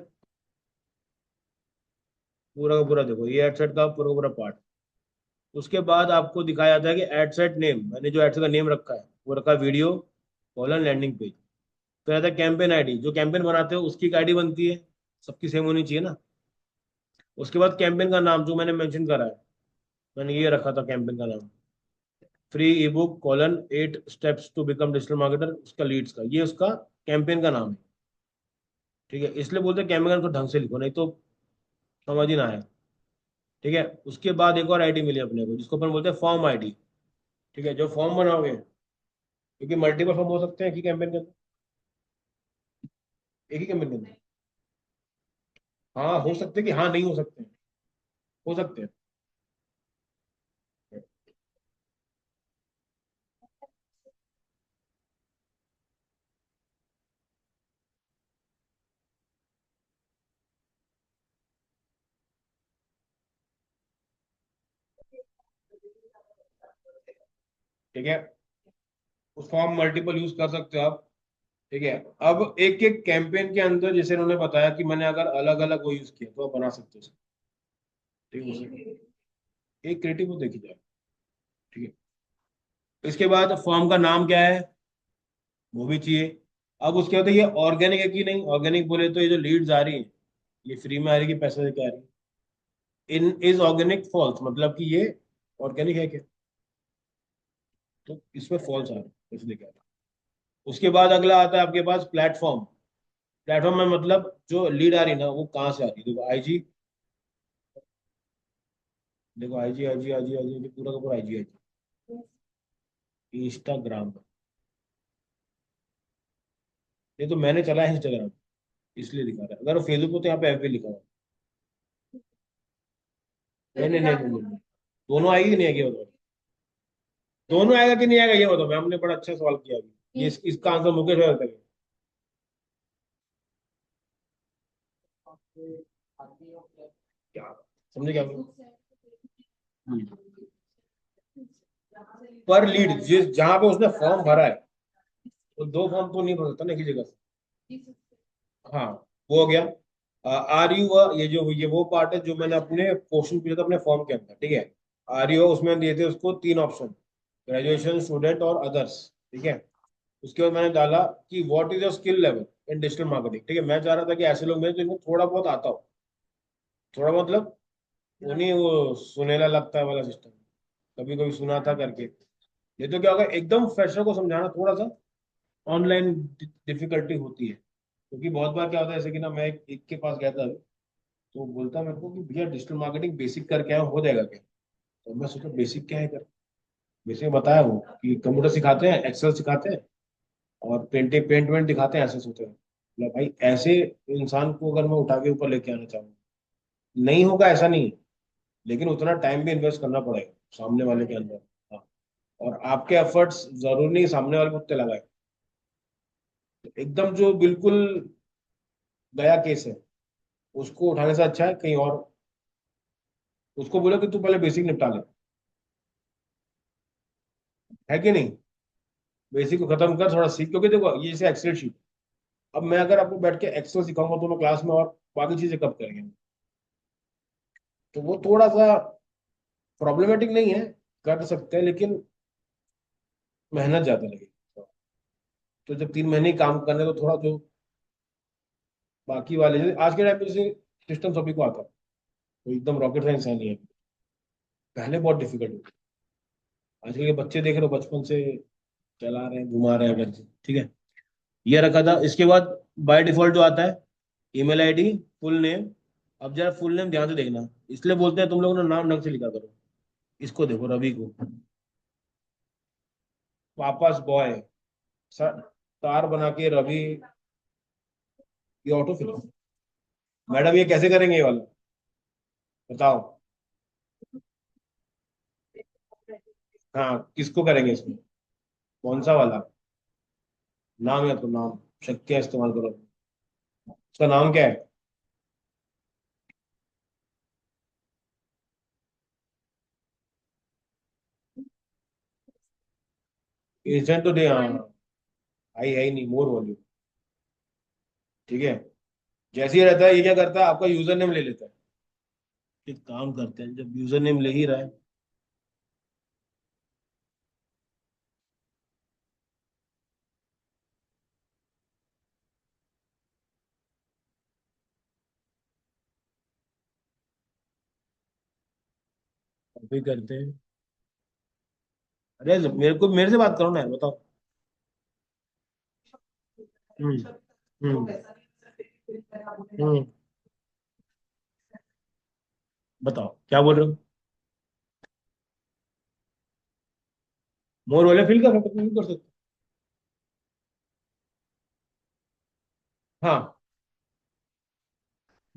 पूरा का पूरा देखो, ये एड सेट का पूरा का पूरा पार्ट। उसके बाद आपको दिखाया जाता है कि एड सेट नेम, मैंने जो एड सेट का नेम रखा है वो रखा वीडियो कॉलन लैंडिंग पेज। फिर आता है कैंपेन आईडी, जो कैंपेन बनाते हो उसकी आईडी बनती है, सबकी सेम होनी चाहिए ना। उसके बाद कैंपेन का नाम जो मैंने मेंशन करा है, मैंने ये रखा था कैंपेन का नाम, free e book colon 8 steps to become digital marketer, उसका लीड्स का, ये उसका कैंपेन का नाम है। ठीक है, इसलिए बोलते हैं कैंपेन को ढंग से लिखो, नहीं तो समझ ही ना आए। ठीक है। उसके बाद एक और आईडी मिली अपने को, जिसको अपन बोलते हैं फॉर्म आईडी। ठीक है, जो फॉर्म बनाओगे, क्योंकि मल्टीपल फॉर्म हो सकते हैं कि कैंपेन के अंदर, एक ही कैंपेन के अंदर। हाँ, हो सकते हैं कि हाँ नहीं हो सकते हैं, हो सकते हैं। ठीक है, उस फॉर्म मल्टीपल यूज कर सकते हो आप। ठीक है। अब एक एक कैंपेन के अंदर जैसे उन्होंने बताया कि मैंने अगर अलग अलग वो यूज किया तो आप बना सकते हो। ठीक है, एक क्रिएटिव को देखी जाए। ठीक है। इसके बाद फॉर्म का नाम क्या है, वो भी चाहिए। अब उसके बाद ये ऑर्गेनिक है कि नहीं, ऑर्गेनिक बोले तो ये जो लीड्स आ रही है, ये फ्री में आ रही है कि पैसे देके आ रही है। इन इज ऑर्गेनिक फॉल्स, मतलब कि ये ऑर्गेनिक है क्या, तो इसमें फॉल्स आ रहा है, पैसे देके आ रही है। उसके बाद अगला आता है आपके पास प्लेटफॉर्म। प्लेटफॉर्म में मतलब जो लीड आ रही है ना, वो कहाँ से आ रही है। देखो आईजी, देखो आईजी आईजी आईजी आईजी पूरा का पूरा आईजी आईजी इंस्टाग्राम पर। ये तो मैंने चला है इंस्टाग्राम, इसलिए दिखा रहा है। अगर फेसबुक पे तो यहाँ पे एफ भी लिखा हुआ है। नहीं नहीं नहीं नहीं नहीं। दोनों आएगी कि नहीं आएगी ये बताओ। दोनों आएगा कि नहीं आएगा ये बताओ, हमने बड़ा अच्छा सवाल किया अभी। ये इसका आंसर मुकेश भाई बताइए। क्या समझे क्या बोला? पर लीड जिस जहां पे उसने फॉर्म भरा है, तो दो फॉर्म तो नहीं भर सकता ना एक ही जगह से। हाँ, वो हो गया। आर यू, ये वो पार्ट है जो मैंने अपने क्वेश्चन पूछा था अपने फॉर्म के अंदर। ठीक है। आर यू उसमें दिए थे उसको 3 ऑप्शन, ग्रेजुएशन, स्टूडेंट और अदर्स। ठीक है। उसके बाद मैंने डाला कि what is your skill level in digital marketing. ठीक है, मैं चाह रहा था कि ऐसे लोग मेरे जिनको थोड़ा बहुत आता हो, थोड़ा मतलब वो नहीं वो सुनेला लगता है वाला सिस्टम, कभी कभी सुना था करके। ये तो क्या होगा, एकदम फ्रेशर को समझाना थोड़ा सा ऑनलाइन डिफिकल्टी होती है। क्योंकि बहुत बार क्या होता है, जैसे कि ना मैं एक के पास गया था अभी, तो बोलता मेरे को कि भैया डिजिटल मार्केटिंग बेसिक करके आया हो जाएगा क्या। तो मैं सोचा बेसिक क्या है कर। बेसिक बताया वो कि कंप्यूटर सिखाते हैं, एक्सेल सिखाते हैं, और पेंटिंग पेंट वेंट दिखाते हैं, ऐसे सोते हैं। मतलब भाई ऐसे इंसान को अगर मैं उठा के ऊपर लेके आना चाहूँ, नहीं होगा ऐसा नहीं है, लेकिन उतना टाइम भी इन्वेस्ट करना पड़ेगा सामने वाले के अंदर। हाँ, और आपके एफर्ट्स जरूरी नहीं सामने वाले को उतने लगाए। एकदम जो बिल्कुल गया केस है, उसको उठाने से अच्छा है कहीं और उसको बोलो कि तू पहले बेसिक निपटा ले। है कि नहीं? बेसिक को खत्म कर, थोड़ा सीख, क्योंकि देखो ये जैसे एक्सेल शीट, अब मैं अगर आपको बैठ के एक्सेल सिखाऊंगा तो मैं क्लास में, और बाकी चीजें कब करेंगे, तो वो थोड़ा सा प्रॉब्लमेटिक नहीं है, कर सकते हैं, लेकिन मेहनत ज्यादा लगेगी। तो जब 3 महीने ही काम करने तो थोड़ा जो बाकी वाले जैसे आज के टाइम पे जैसे सिस्टम सभी को आता है, तो एकदम रॉकेट साइंस है नहीं है। पहले बहुत डिफिकल्ट होती। आजकल के बच्चे देख रहे हो बचपन से चला रहे हैं, घुमा रहे हैं घर से, ठीक है। ये रखा था। इसके बाद बाय डिफॉल्ट जो आता है, ईमेल आईडी, फुल नेम। अब जरा फुल नेम ध्यान से देखना, इसलिए बोलते हैं तुम लोगों ने नाम ढंग से लिखा करो। इसको देखो, रवि को, वापस बॉय, तार बना के रवि। ये ऑटो फिल, मैडम ये कैसे करेंगे ये वाला, बताओ। हाँ, किसको करेंगे इसमें, कौन सा वाला नाम है, तो नाम शक्ति है, इस्तेमाल करो। उसका नाम क्या है? एजेंट तो दे, हाँ। आई है ही नहीं, मोर वॉल्यूम, ठीक है। जैसे ही रहता है, ये क्या करता है, आपका यूजर नेम ले लेता है। एक काम करते हैं, जब यूजर नेम ले ही रहा है, अभी करते हैं। अरे मेरे से बात करो ना यार, बताओ। हम्म।
तो
हम्म।
वैसा नहीं कर सकते कि फिर मैंने आपको
हम्म। बताओ क्या बोल रहे हो। मोर वाले फिल कर सकते, फिल कर सकते। हाँ,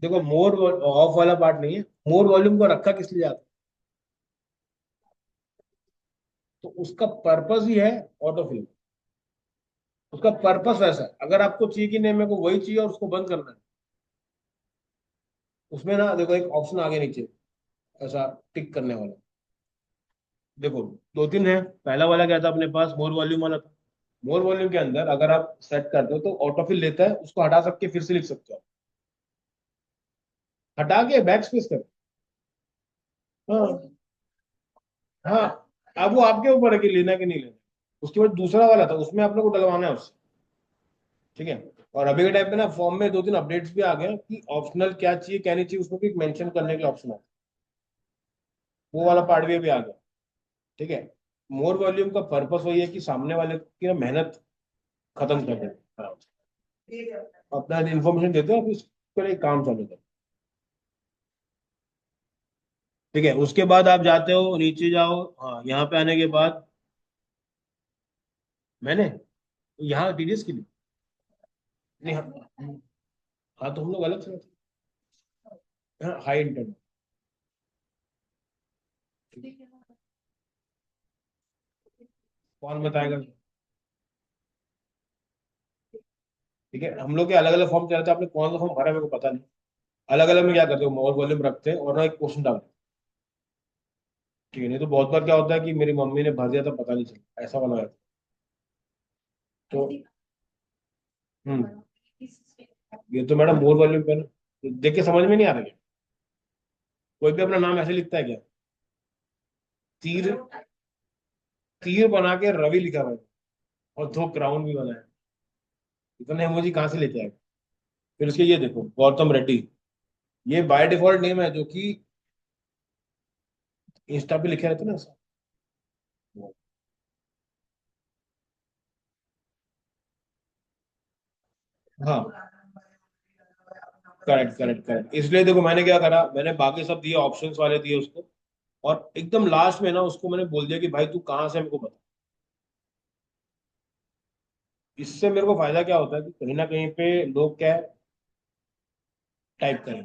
देखो मोर ऑफ वाला पार्ट नहीं है। मोर वॉल्यूम को रखा किस लिए जाता है, तो उसका पर्पस ही है ऑटो फिल। उसका पर्पस वैसा है, अगर आपको चाहिए कि नहीं मेरे को वही चाहिए और उसको बंद करना है, उसमें ना देखो एक ऑप्शन आगे नीचे ऐसा टिक करने वाला, देखो दो तीन है। पहला वाला क्या था अपने पास, मोर वॉल्यूम वाला था। मोर वॉल्यूम के अंदर अगर आप सेट करते हो तो ऑटो फिल लेता है, उसको हटा सकते फिर से लिख सकते हो, हटा के बैक स्पेस कर। हाँ। हाँ, अब वो आपके ऊपर है कि लेना कि नहीं लेना। उसके बाद दूसरा वाला था, उसमें आपने को डलवाना है उससे, ठीक है। और अभी के टाइम पे ना फॉर्म में दो तीन अपडेट्स भी आ गए हैं कि ऑप्शनल क्या चाहिए क्या नहीं चाहिए, उसको भी मेंशन करने के ऑप्शन है। वो वाला पार्ट भी अभी आ गया, ठीक है। मोर वॉल्यूम का पर्पस वही है कि सामने वाले की ना मेहनत खत्म कर दें, अपना इन्फॉर्मेशन देते हैं, फिर उसके लिए काम चालू करें, ठीक है। उसके बाद आप जाते हो नीचे जाओ, हाँ यहाँ पे आने के बाद मैंने यहाँ टीडीएस के लिए नहीं, हाँ। हाँ तो हम लोग अलग से रखते हैं। हाँ, हाई इंटरनेट, कौन बताएगा, ठीक है। हम लोग के अलग अलग फॉर्म चलते हैं, आपने कौन सा फॉर्म भरा है मेरे को पता नहीं। अलग अलग में क्या करते हो, मोर वॉल्यूम रखते हैं और ना एक क्वेश्चन डालते हैं, ठीक है। नहीं तो बहुत बार क्या होता है कि मेरी मम्मी ने भर दिया था, पता नहीं चला, ऐसा वाला है। तो हम्म, ये तो मैडम मोर वॉल्यूम पे ना, तो देख के समझ में नहीं आ रहा क्या, कोई भी अपना नाम ऐसे लिखता है क्या, तीर, तीर बना के रवि लिखा हुआ है और दो क्राउन भी बनाया है। इतने इमोजी कहाँ से लेके आए। फिर उसके ये देखो, गौतम रेड्डी, ये बाय डिफॉल्ट नेम है जो कि इंस्टा पे लिखे रहते हैं ना ऐसा। हाँ, करेक्ट करेक्ट करेक्ट। इसलिए देखो मैंने क्या करा, मैंने बाकी सब दिए, ऑप्शंस वाले दिए उसको, और एकदम लास्ट में ना उसको मैंने बोल दिया कि भाई तू कहाँ से, मेरे को बता। इससे मेरे को फायदा क्या होता है कि कहीं ना कहीं पे लोग क्या टाइप करें,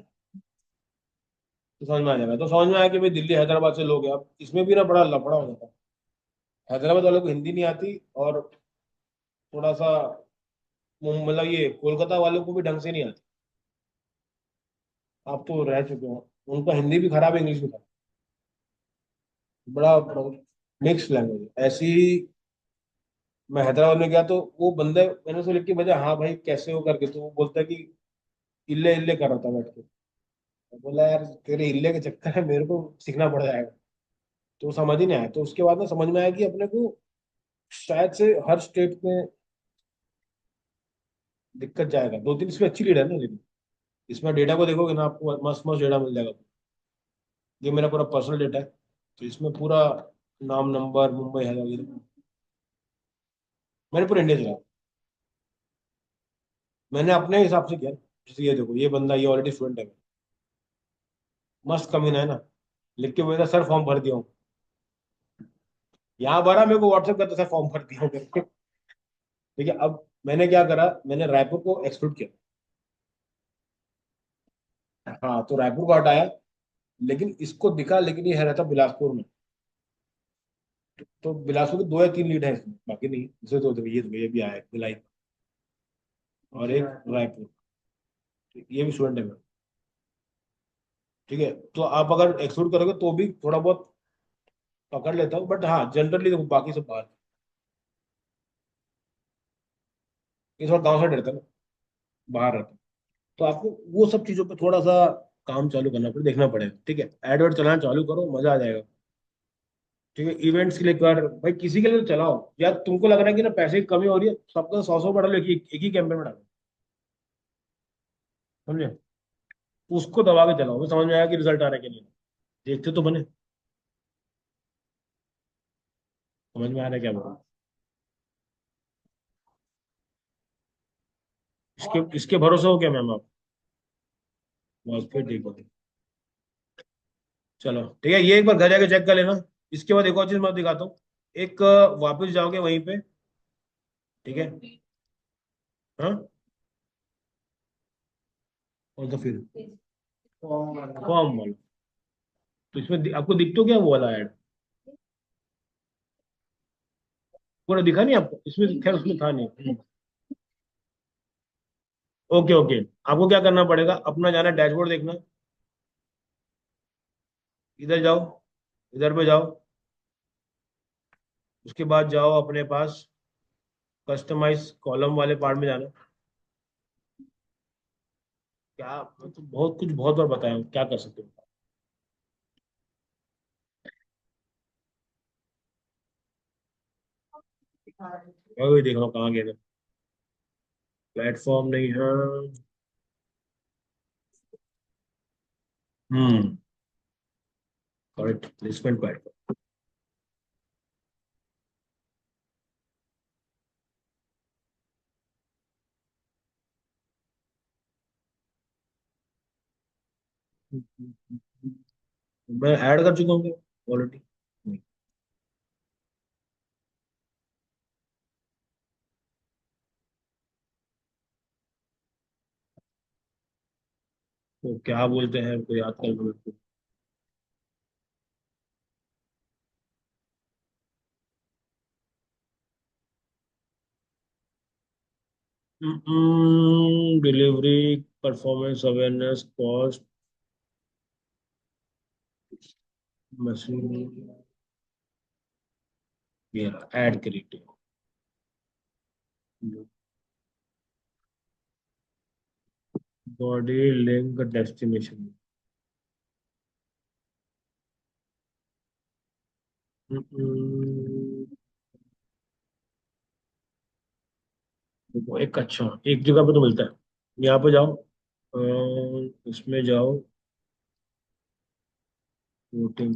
तो समझ में आ जाएगा। तो समझ में आया कि भाई दिल्ली हैदराबाद से लोग हैं। अब इसमें भी ना बड़ा लफड़ा हो जाता है, हैदराबाद वालों को हिंदी नहीं आती, और थोड़ा सा मतलब ये कोलकाता वालों को भी ढंग से नहीं आती। आप तो रह चुके हो, उनका हिंदी भी खराब है, इंग्लिश भी खराब, बड़ा मिक्स लैंग्वेज ऐसी। मैं हैदराबाद में गया तो वो बंदे, मैंने उसे लिख के भेजा, हाँ भाई कैसे हो करके, तो वो बोलता है कि इल्ले इल्ले कर रहा था बैठ के। मैं बोला यार तेरे इल्ले के चक्कर है, मेरे को सीखना पड़ जाएगा। तो समझ ही नहीं आया, तो उसके बाद में समझ में आया कि अपने को शायद से हर स्टेट में दिक्कत जाएगा। दो तीन इसमें अच्छी लीड है ना, लेकिन इसमें डेटा को देखोगे ना, आपको मस्त मस्त डेटा मिल जाएगा। ये मेरा पूरा पर्सनल डेटा है, तो इसमें पूरा नाम, नंबर, मुंबई है, ये मैंने पूरे इंडिया चला, मैंने अपने हिसाब से किया। जैसे ये देखो, ये बंदा ये ऑलरेडी स्टूडेंट है, मस्त कमीना है ना, लिख के बोला सर फॉर्म भर दिया हूँ। यहाँ भरा, मेरे को व्हाट्सएप करता सर फॉर्म भर दिया हूँ करके। ठीक है, अब मैंने क्या करा, मैंने रायपुर को एक्सक्लूड किया। हाँ, तो रायपुर को हटाया, लेकिन इसको दिखा, लेकिन ये है रहता बिलासपुर में। तो बिलासपुर की 2 या 3 लीड है इसमें, बाकी नहीं। इसे तो देखो, ये भी आया है भिलाई, और एक रायपुर, ये भी स्टूडेंट है मेरा। ठीक है, तो आप अगर एक्सक्लूड करोगे तो भी थोड़ा बहुत पकड़ लेता हूँ, बट हाँ जनरली देखो बाकी सब बाहर। ये थोड़ा गाँव से डरता है ना, बाहर रहता है। तो आपको वो सब चीजों पे थोड़ा सा काम चालू करना पड़ेगा, देखना पड़ेगा। ठीक है, एड वर्ड चलाना चालू करो, मजा आ जाएगा। ठीक है, इवेंट्स के लिए कर भाई, किसी के लिए तो चलाओ। या तुमको लग रहा है कि ना पैसे की कमी हो रही है, सबका 100 बढ़ा लो, एक ही कैंपेन में डालो, समझे? उसको दबा के चलाओ, तो समझ में आया कि रिजल्ट आ रहा है कि नहीं। देखते तो बने, समझ में आ रहा है क्या बोल। इसके भरोसे हो क्या मैम आप? बस फिर ठीक है। चलो ठीक है, ये एक बार घर जाके चेक कर लेना। इसके बाद एक और चीज मैं दिखाता हूँ। एक वापस जाओगे वहीं पे, ठीक है? हाँ, और तो फिर
फॉर्म वाला।
फॉर्म वाला, तो इसमें आपको दिख तो क्या वो वाला ऐड, पूरा दिखा नहीं आपको इसमें? खैर उसमें था नहीं। ओके ओके, आपको क्या करना पड़ेगा, अपना जाना डैशबोर्ड देखना। इधर जाओ, इधर पे जाओ, उसके बाद जाओ अपने पास कस्टमाइज कॉलम वाले पार्ट में जाना। क्या तो बहुत कुछ, बहुत बार बताया हूँ, क्या कर सकते हो। मैं वही देख रहा हूँ कहाँ गया था। प्लेटफॉर्म नहीं है। हम्म, करेक्ट, प्लेसमेंट प्लेटफॉर्म। मैं ऐड कर चुका हूँ ऑलरेडी। तो क्या बोलते हैं, तो याद कर लो मेरे को। Delivery, performance, awareness, cost, machine, ये ad creative, body link, destination. देखो एक, अच्छा एक जगह पे तो मिलता है, यहाँ पे जाओ, इसमें जाओ, वोटिंग।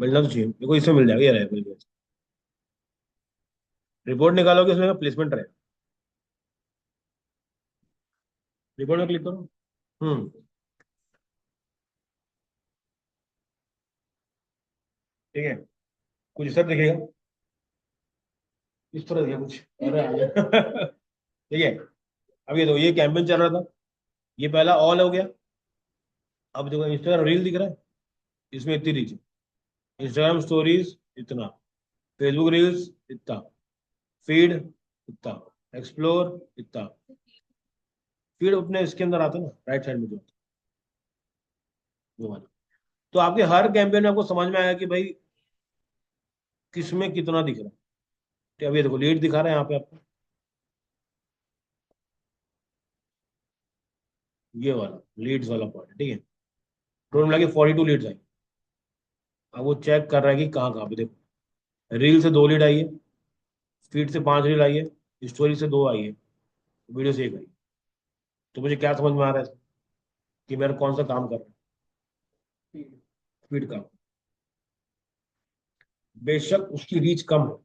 मिलना तो चाहिए, देखो इसमें मिल जाएगा, ये रहेगा मिल गया। रिपोर्ट निकालोगे, उसमें प्लेसमेंट रहेगा। रिपोर्ट में क्लिक करो। हम्म, ठीक है, कुछ सब दिखेगा, इस तरह दिखेगा कुछ, अरे आ गया। ठीक है, अब ये दो, ये कैंपेन चल रहा था, ये पहला ऑल हो गया। अब देखो इंस्टाग्राम रील दिख रहा है, इसमें इतनी रीच, इंस्टाग्राम स्टोरीज इतना, फेसबुक रील्स इतना, फीड इतना, एक्सप्लोर इतना। फीड अपने इसके अंदर आता है ना, राइट साइड में जो, वो वाला। तो आपके हर कैंपेन में आपको समझ में आया कि भाई किसमें कितना दिख रहा है। तो अब ये देखो लीड दिखा रहा है यहाँ पे आपको, ये वाला लीड्स वाला पार्ट, ठीक है। टोटल मिला के 42 लीड्स आई। अब वो चेक कर रहा है कि कहाँ कहाँ पे। देखो, रील से 2 लीड आई है, फीड से 5 रील आई है, स्टोरी से 2 आई है, वीडियो से 1 आई। तो मुझे क्या समझ में आ रहा है कि मेरा कौन सा काम कर रहा है? फीड का। बेशक उसकी रीच कम है।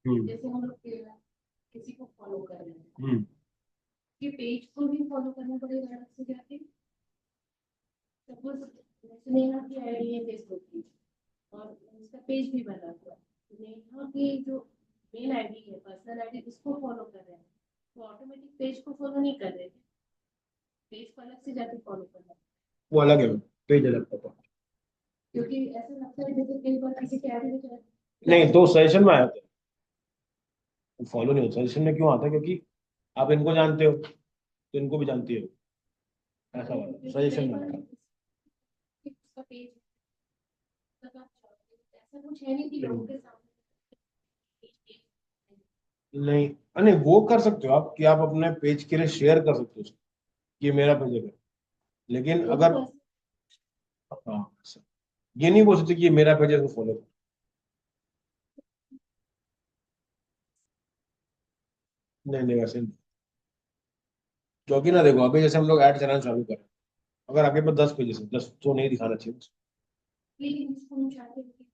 जैसे हम लोग किसी को फॉलो कर रहे हैं,
हम्म
कि पेज को भी फॉलो करना पड़ेगा अलग से जाके। सपोज नेहा की आईडी है फेसबुक की और उसका पेज भी बना हुआ है, नेहा की जो मेन आईडी है, पर्सनल आईडी, उसको फॉलो कर रहे हैं, तो ऑटोमेटिक पेज को फॉलो नहीं कर रहे हैं, पेज को अलग से जाके फॉलो करना है।
वो अलग है, पेज अलग होता है।
क्योंकि ऐसा लगता है जैसे कई बार किसी के आईडी में
नहीं तो सजेशन में आया था, फॉलो नहीं होता। सजेशन में क्यों आता है? क्योंकि आप इनको जानते हो तो इनको भी जानती हो, ऐसा वाला सजेशन में आता है।
उसका पेज ऐसा कुछ है नहीं कि लोगों के सामने
नहीं, नहीं वो कर सकते हो आप कि आप अपने पेज के लिए शेयर कर सकते हो उसको, ये मेरा पेज है। लेकिन अगर, हाँ, ये नहीं बोल सकते कि ये मेरा पेज है तो फॉलो करो। नहीं नहीं, वैसे नहीं। क्योंकि ना देखो, अभी जैसे हम लोग ऐड चलाना चालू करें, अगर आपके पास 10 पेजेस है, 10 तो नहीं दिखाना चाहिए उसको।
लेकिन उसको हम चाहते हैं कि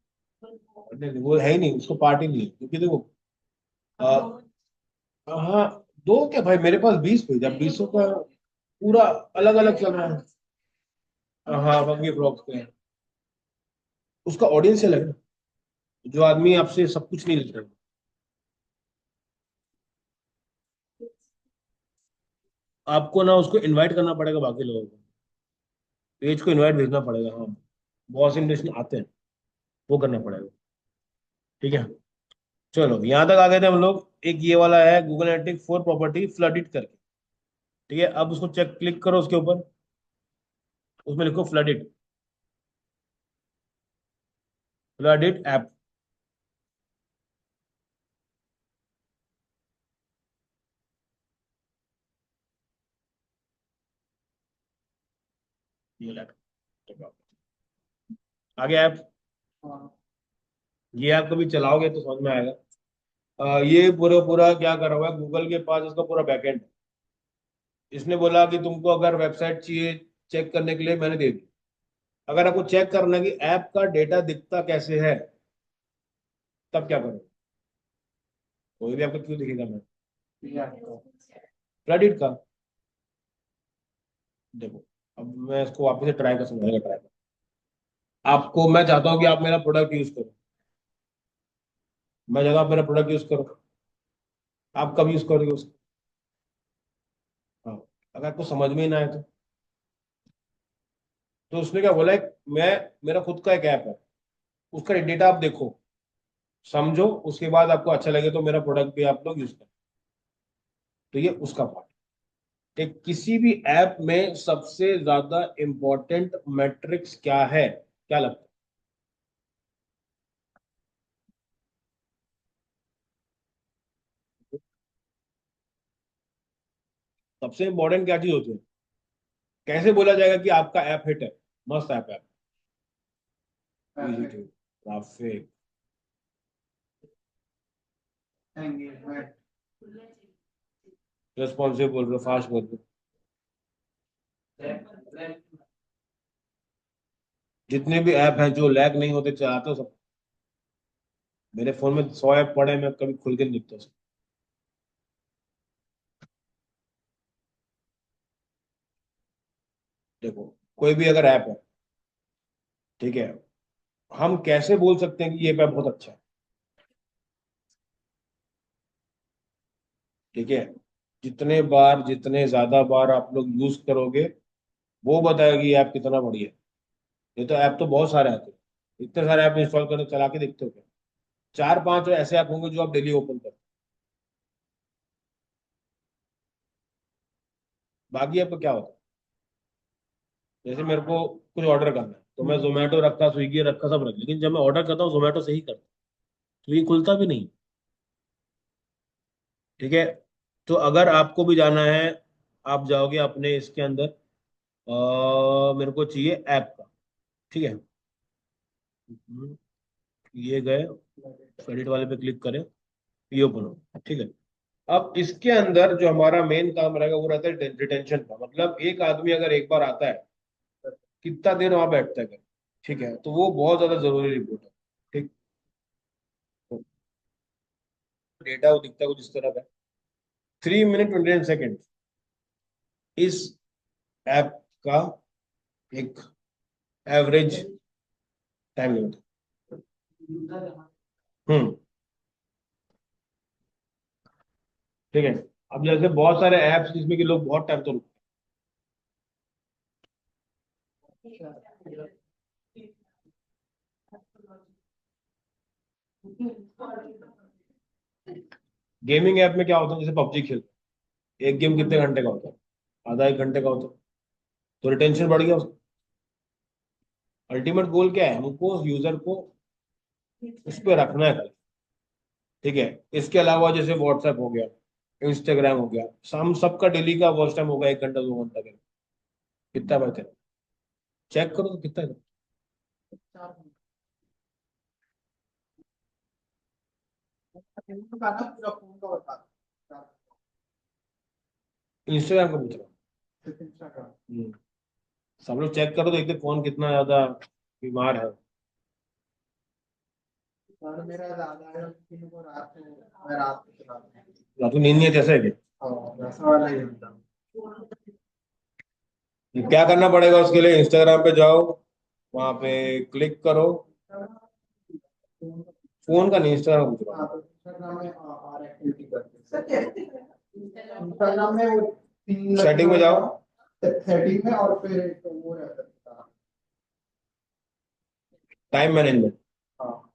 नहीं नहीं, वो है ही नहीं, उसको पार्ट ही नहीं है। क्योंकि देखो, आ, हाँ, दो क्या भाई, मेरे पास 20 पेज है, 20 का पूरा अलग अलग चल रहा है। हाँ, वंगी ब्लॉग्स पे है। उसका ऑडियंस अलग है ना, जो आदमी आपसे सब कुछ नहीं लिख रहा है। आपको ना उसको इनवाइट करना पड़ेगा बाकी लोगों को, पेज को इनवाइट भेजना पड़ेगा। हाँ, बहुत से इन्वेस्टमेंट आते हैं, वो करना पड़ेगा। ठीक है, चलो यहाँ तक आ गए थे हम लोग। एक ये वाला है गूगल एनालिटिक्स फॉर प्रॉपर्टी फ्लडिट करके। ठीक है, अब उसको चेक क्लिक करो उसके ऊपर, उसमें लिखो फ्लडिट, फ्लडिट ऐप। ये लैपटॉप आगे ऐप, ये ऐप कभी चलाओगे तो समझ में आएगा। ये पूरा पूरा क्या करा हुआ है, गूगल के पास इसका पूरा बैकएंड। इसने बोला कि तुमको अगर वेबसाइट चाहिए चेक करने के लिए, मैंने दे दी। अगर आपको चेक करना है कि ऐप का डेटा दिखता कैसे है, तब क्या करो? कोई भी आपको क्यों दिखेगा? मैं क्रेडिट का, देखो, अब मैं इसको वापस से ट्राई कर समझाएगा, ट्राई कर। आपको, मैं चाहता हूँ कि आप मेरा प्रोडक्ट यूज करो, मैं चाहता हूँ आप मेरा प्रोडक्ट यूज करो। आप कब यूज करोगे उसको? हाँ, अगर आपको समझ में ही ना आए तो उसने क्या बोला है, मैं, मेरा खुद का एक ऐप है, उसका डेटा आप देखो, समझो, उसके बाद आपको अच्छा लगे तो मेरा प्रोडक्ट भी आप लोग यूज करो। तो ये उसका पार्ट है। किसी भी ऐप में सबसे ज्यादा इंपॉर्टेंट मैट्रिक्स क्या है, क्या लगता है? सबसे इंपॉर्टेंट क्या चीज होती है? कैसे बोला जाएगा कि आपका ऐप हिट है, मस्त ऐप है? ट्रैफिक,
एंगेजमेंट,
रेस्पॉन्सिव बोल रहे हो, फास्ट बोल रहे हो। जितने भी ऐप हैं जो लैग नहीं होते, चलाते हो सब। मेरे फोन में 100 ऐप पड़े हैं, मैं कभी खुल के नहीं दिखता उसको। देखो, कोई भी अगर ऐप है, ठीक है, हम कैसे बोल सकते हैं कि ये ऐप बहुत अच्छा है? ठीक है, जितने बार, जितने ज्यादा बार आप लोग यूज करोगे, वो बताएगा कि ये ऐप कितना बढ़िया है। ये तो ऐप तो बहुत सारे आते हैं, इतने सारे ऐप इंस्टॉल करके चला के देखते हो क्या? 4-5 ऐसे ऐप होंगे जो आप डेली ओपन करते हो, बाकी ऐप क्या होता है? जैसे मेरे को कुछ ऑर्डर करना है तो मैं जोमेटो रखा, स्विगी रखा, सब रख, लेकिन जब मैं ऑर्डर करता हूँ जोमेटो से ही करता हूँ, तो ये खुलता भी नहीं। ठीक है, तो अगर आपको भी जाना है, आप जाओगे अपने इसके अंदर, मेरे को चाहिए ऐप का, ठीक है। ये गए, क्रेडिट वाले पे क्लिक करें, ये ओपन हो, ठीक है। अब इसके अंदर जो हमारा मेन काम रहेगा वो रहता है रिटेंशन का, मतलब एक आदमी अगर एक बार आता है कितना देर वहां बैठता है, ठीक है। तो वो बहुत ज्यादा जरूरी रिपोर्ट है, ठीक। डेटा वो दिखता है कुछ इस तरह का, 3 मिनट 29 सेकेंड इस ऐप का एक एवरेज टाइम लिमिट। हम्म, ठीक है। अब जैसे बहुत सारे ऐप्स जिसमें कि लोग बहुत टाइम तो रुकते हैं। गेमिंग ऐप में क्या होता है, जैसे पबजी खेल, एक गेम कितने घंटे का होता है, आधा 1 घंटे का होता है, तो रिटेंशन बढ़ गया उसका। अल्टीमेट गोल क्या है, हमको यूजर को उस पर रखना है, ठीक है। इसके अलावा जैसे व्हाट्सएप हो गया, इंस्टाग्राम हो गया, हम सबका डेली का वॉच टाइम होगा 1 घंटा 2 घंटा का, कितना बचे, चेक करो तो कितना है।
पूरा फोन का बता
इंस्टाग्राम का पूछ रहा
इंस्टाग्राम।
हूँ। सब लोग चेक करो, देखते कौन कितना ज्यादा बीमार है।
और मेरा ज्यादा है किसी को रात में, मैं रात में चलाता हूँ।
रात को नींद नहीं है जैसे है क्या?
वैसा वाला ही होता है।
क्या करना पड़ेगा उसके लिए, इंस्टाग्राम पे जाओ, वहां पे क्लिक करो, फोन का नहीं, इंस्टाग्राम पूछ रहा हूँ।
हाँ, तो इंस्टाग्राम में और एक्टिविटी करते हैं। इंस्टाग्राम में वो तीन
सेटिंग में जाओ,
सेटिंग में, और फिर एक वो रहता है।
टाइम मैनेजमेंट,
हाँ,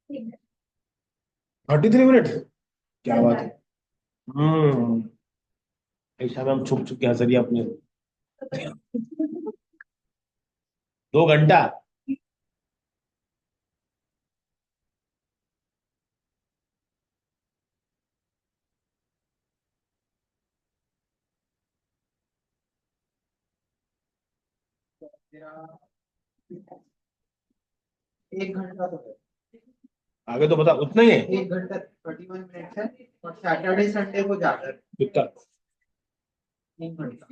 ठीक है।
33 मिनट, क्या बात है। हम्म, ऐसा में हम छुप छुप के हंस रही है अपने, 2 घंटा।
मेरा 1 घंटा तो है।
आगे तो बता, उतना ही है
1 घंटा 31 मिनट है, और सैटरडे संडे को ज्यादा है।
कितना?
1 घंटा।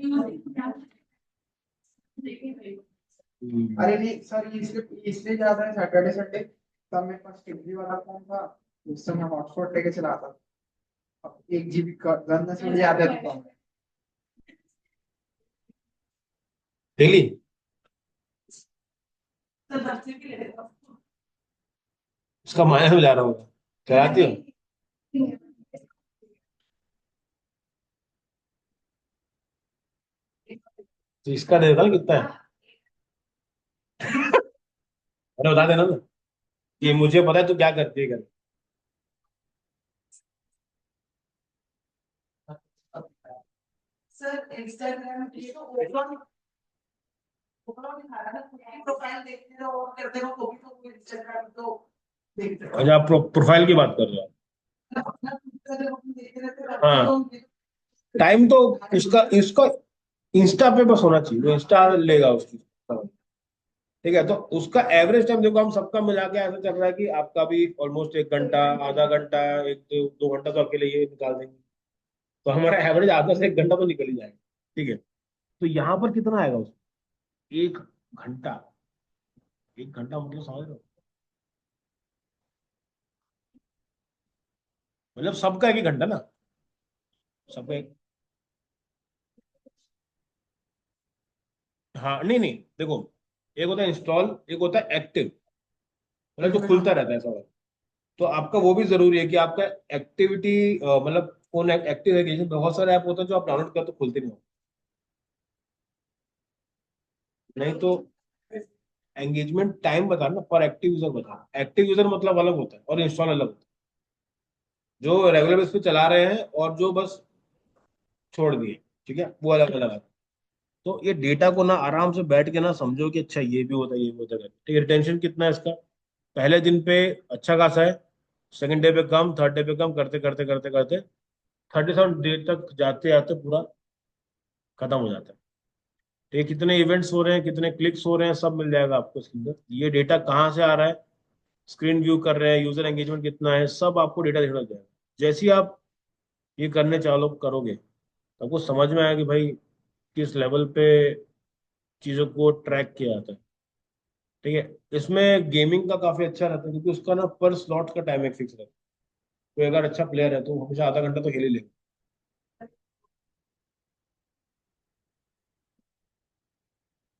हम्म,
अरे नहीं सर, ये इसलिए इसलिए ज्यादा है सैटरडे संडे, तब मेरे पास टिग्री वाला फोन था, उस समय हॉटस्पॉट लेके चलाता था। अब 1 GB का रन से ज्यादा देता हूँ।
डेली
तो बच्चे भी लेगा।
उसका माया में जा रहा होगा, चलाती हो? तो इसका देखा ना कितना है, अरे बता देना ना, ये मुझे पता है तू क्या करती है घर।
सर इंस्टाग्राम पे तो ओपन ओपन दिखा रहा है, प्रोफाइल देखते रहो और करते रहो, तो भी तो इंस्टाग्राम तो देखते रहो।
अच्छा, आप प्रोफाइल की बात कर रहे हो?
अपना देखते रहते
हाँ,
रहते
टाइम तो इसका इसका इंस्टा पे बस होना चाहिए, वो इंस्टा लेगा उसकी, ठीक है। तो उसका एवरेज टाइम देखो, हम सबका मिला के ऐसा चल रहा है कि आपका भी ऑलमोस्ट 1 घंटा, आधा घंटा, 1 2 घंटा तो अकेले ये निकाल देंगे, तो हमारा एवरेज आधा से 1 घंटा तो निकल ही जाएगा, ठीक है। तो यहाँ पर कितना आएगा उसका, 1 घंटा, 1 घंटा मतलब समझ रहे हो, मतलब सबका 1 1 घंटा ना, सबका एक। हाँ नहीं नहीं, देखो, एक होता है इंस्टॉल, एक होता है एक्टिव, मतलब जो खुलता रहता है सब। तो आपका वो भी जरूरी है कि आपका एक्टिविटी, मतलब फोन एक्टिव है कि नहीं। बहुत सारे ऐप होते हैं जो आप डाउनलोड कर तो खुलते नहीं हो, नहीं तो एंगेजमेंट टाइम बता ना, पर एक्टिव यूजर बता, एक्टिव यूजर मतलब अलग होता है और इंस्टॉल अलग होता है, जो रेगुलर बेस पे चला रहे हैं और जो बस छोड़ दिए, ठीक है, वो अलग अलग है। तो ये डेटा को ना आराम से बैठ के ना समझो कि अच्छा ये भी होता है, ये भी होता है, ठीक है। रिटेंशन कितना है इसका? पहले दिन पे अच्छा खासा है, सेकंड डे पे कम, थर्ड डे पे कम, करते करते करते करते 37 डे तक जाते जाते पूरा खत्म हो जाता है। तो ये कितने इवेंट्स हो रहे हैं, कितने क्लिक्स हो रहे हैं, सब मिल जाएगा आपको इसके अंदर। ये डेटा कहाँ से आ रहा है, स्क्रीन व्यू कर रहे हैं, यूजर एंगेजमेंट कितना है, सब आपको डेटा देखना जाएगा। जैसे ही आप ये करने चालू करोगे तो आपको समझ में आएगा कि भाई किस लेवल पे चीजों को ट्रैक किया जाता है। ठीक है, इसमें गेमिंग का काफी अच्छा रहता है क्योंकि उसका ना पर स्लॉट का टाइम एक फिक्स रहता है। कोई अगर अच्छा प्लेयर है तो वो हमेशा आधा घंटा तो खेल ही लेगा।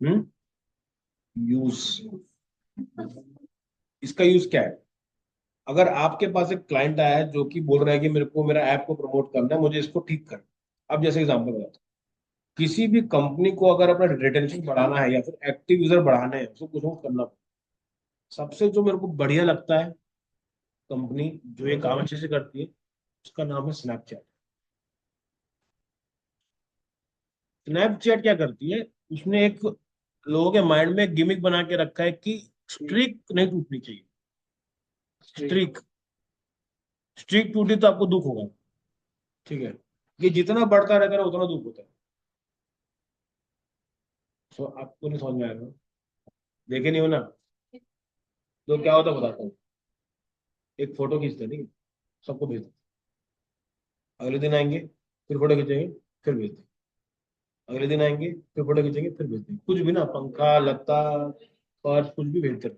हम्म। यूज, इसका यूज क्या है? अगर आपके पास एक क्लाइंट आया है जो कि बोल रहा है कि मेरे को मेरा ऐप को प्रमोट करना है, मुझे इसको ठीक करना है। अब जैसे एग्जांपल बताता हूँ, किसी भी कंपनी को अगर अपना रिटेंशन बढ़ाना है या फिर एक्टिव यूजर बढ़ाने हैं, उसको कुछ ना कुछ करना पड़ेगा। सबसे जो मेरे को बढ़िया लगता है कंपनी जो ये काम अच्छे से करती है, उसका नाम है स्नैपचैट। स्नैपचैट क्या करती है, उसने एक लोगों के माइंड में गिमिक बना के रखा है कि स्ट्रीक नहीं टूटनी चाहिए। स्ट्रीक, स्ट्रीक टूटी तो आपको दुख होगा। ठीक है, ये जितना बढ़ता रहता है उतना दुख होता है। तो आपको नहीं समझ में आएगा, देखे नहीं हो ना? तो क्या होता है बताता हूँ। एक फोटो खींचते हैं, ठीक है, सबको भेज देते हैं। अगले दिन आएंगे, फिर फोटो खींचेंगे, फिर भेज देंगे। अगले दिन आएंगे, फिर फोटो खींचेंगे, फिर भेज देंगे। कुछ भी ना, पंखा लत्ता पर्स कुछ भी भेजते रहो।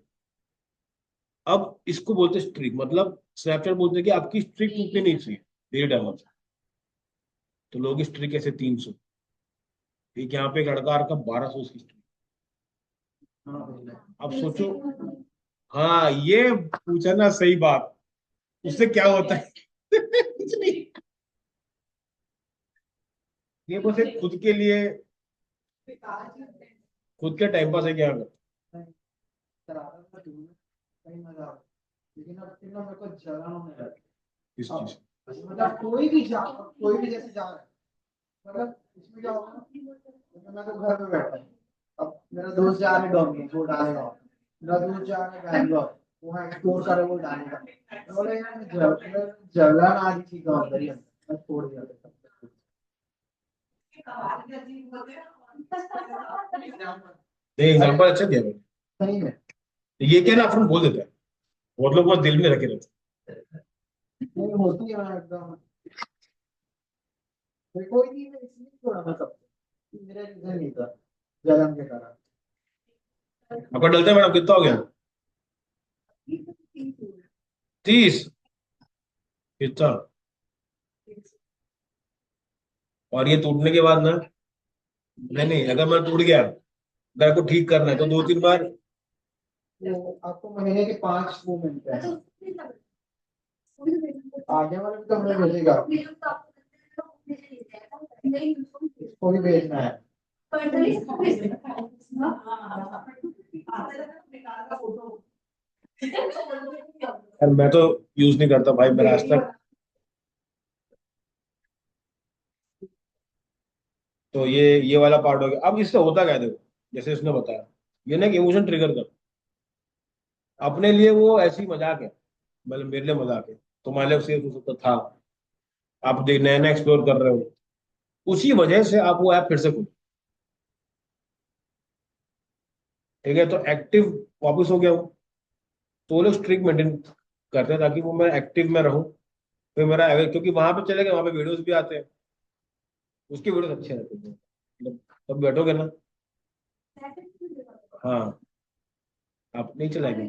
अब इसको बोलते हैं स्ट्रीक, मतलब स्नैपचैट बोलते हैं कि आपकी स्ट्रीक टूटनी नहीं चाहिए डेली डायलॉग। तो लोग स्ट्रीक ऐसे 300, एक यहाँ पे एक लड़का का 1200 उसकी स्ट्रीक। अब सोचो, हाँ ये पूछा ना सही बात, उससे क्या होता है? कुछ नहीं, ये बस एक खुद के लिए, खुद के टाइम पास है क्या अगर।
कहीं मजा आता है। लेकिन अब फिर ना मेरे को जलन होने लगी।
इस चीज
मतलब कोई भी जैसे जा रहा है, मतलब इसमें क्या होगा ना, जैसे मैं तो घर में बैठा हूँ, अब मेरा दोस्त जा रहा है डॉमिनोज, वो डालेगा। मेरा दोस्त जा रहा है बैंगलोर, वो है एक्सप्लोर करे, वो डालेगा। मैं बोला यार जलन आ रही थी गाँव अंदर ही अंदर, मैं छोड़ दिया था सब कुछ।
एग्जाम्पल अच्छा दिया भाई।
सही में
ये क्या ना अपन बोल देता है, बहुत लोग बहुत दिल में रखे रहते
नहीं होती है ना एकदम। कोई नहीं, मैं इसलिए छोड़ा था सबसे, मेरा रीजन नहीं था जलन के कारण।
हैं। आपका डलता है मैडम, कितना हो गया? 30? कितना? और ये टूटने के बाद ना, नहीं नहीं, अगर मैं टूट गया, अगर को ठीक करना है तो 2-3 बार।
वो आपको महीने के 5 वो मिलते हैं। आगे वाले भी तो हमें मिलेगा, इसको भी भेजना है।
यार मैं तो यूज नहीं करता भाई, मेरा आज तक। तो ये वाला पार्ट हो गया। अब इससे होता क्या है देखो, जैसे इसने बताया, ये ना इमोशन ट्रिगर कर, अपने लिए वो ऐसी मजाक है, मतलब मेरे लिए मजाक है, तुम्हारे लिए सीरियस हो सकता था। आप देख नया नया एक्सप्लोर कर रहे हो, उसी वजह से आप वो ऐप फिर से खोलो। ठीक है, तो एक्टिव वापस हो गया वो। तो वो लोग स्ट्रिक मेंटेन करते हैं ताकि वो मैं एक्टिव में रहूं। फिर मेरा क्योंकि वहां पे चले गए, वहां पे वीडियोस भी आते हैं, उसकी वीडियोस अच्छे रहते हैं, मतलब तब बैठोगे ना। हाँ, आप नहीं चलाएंगे,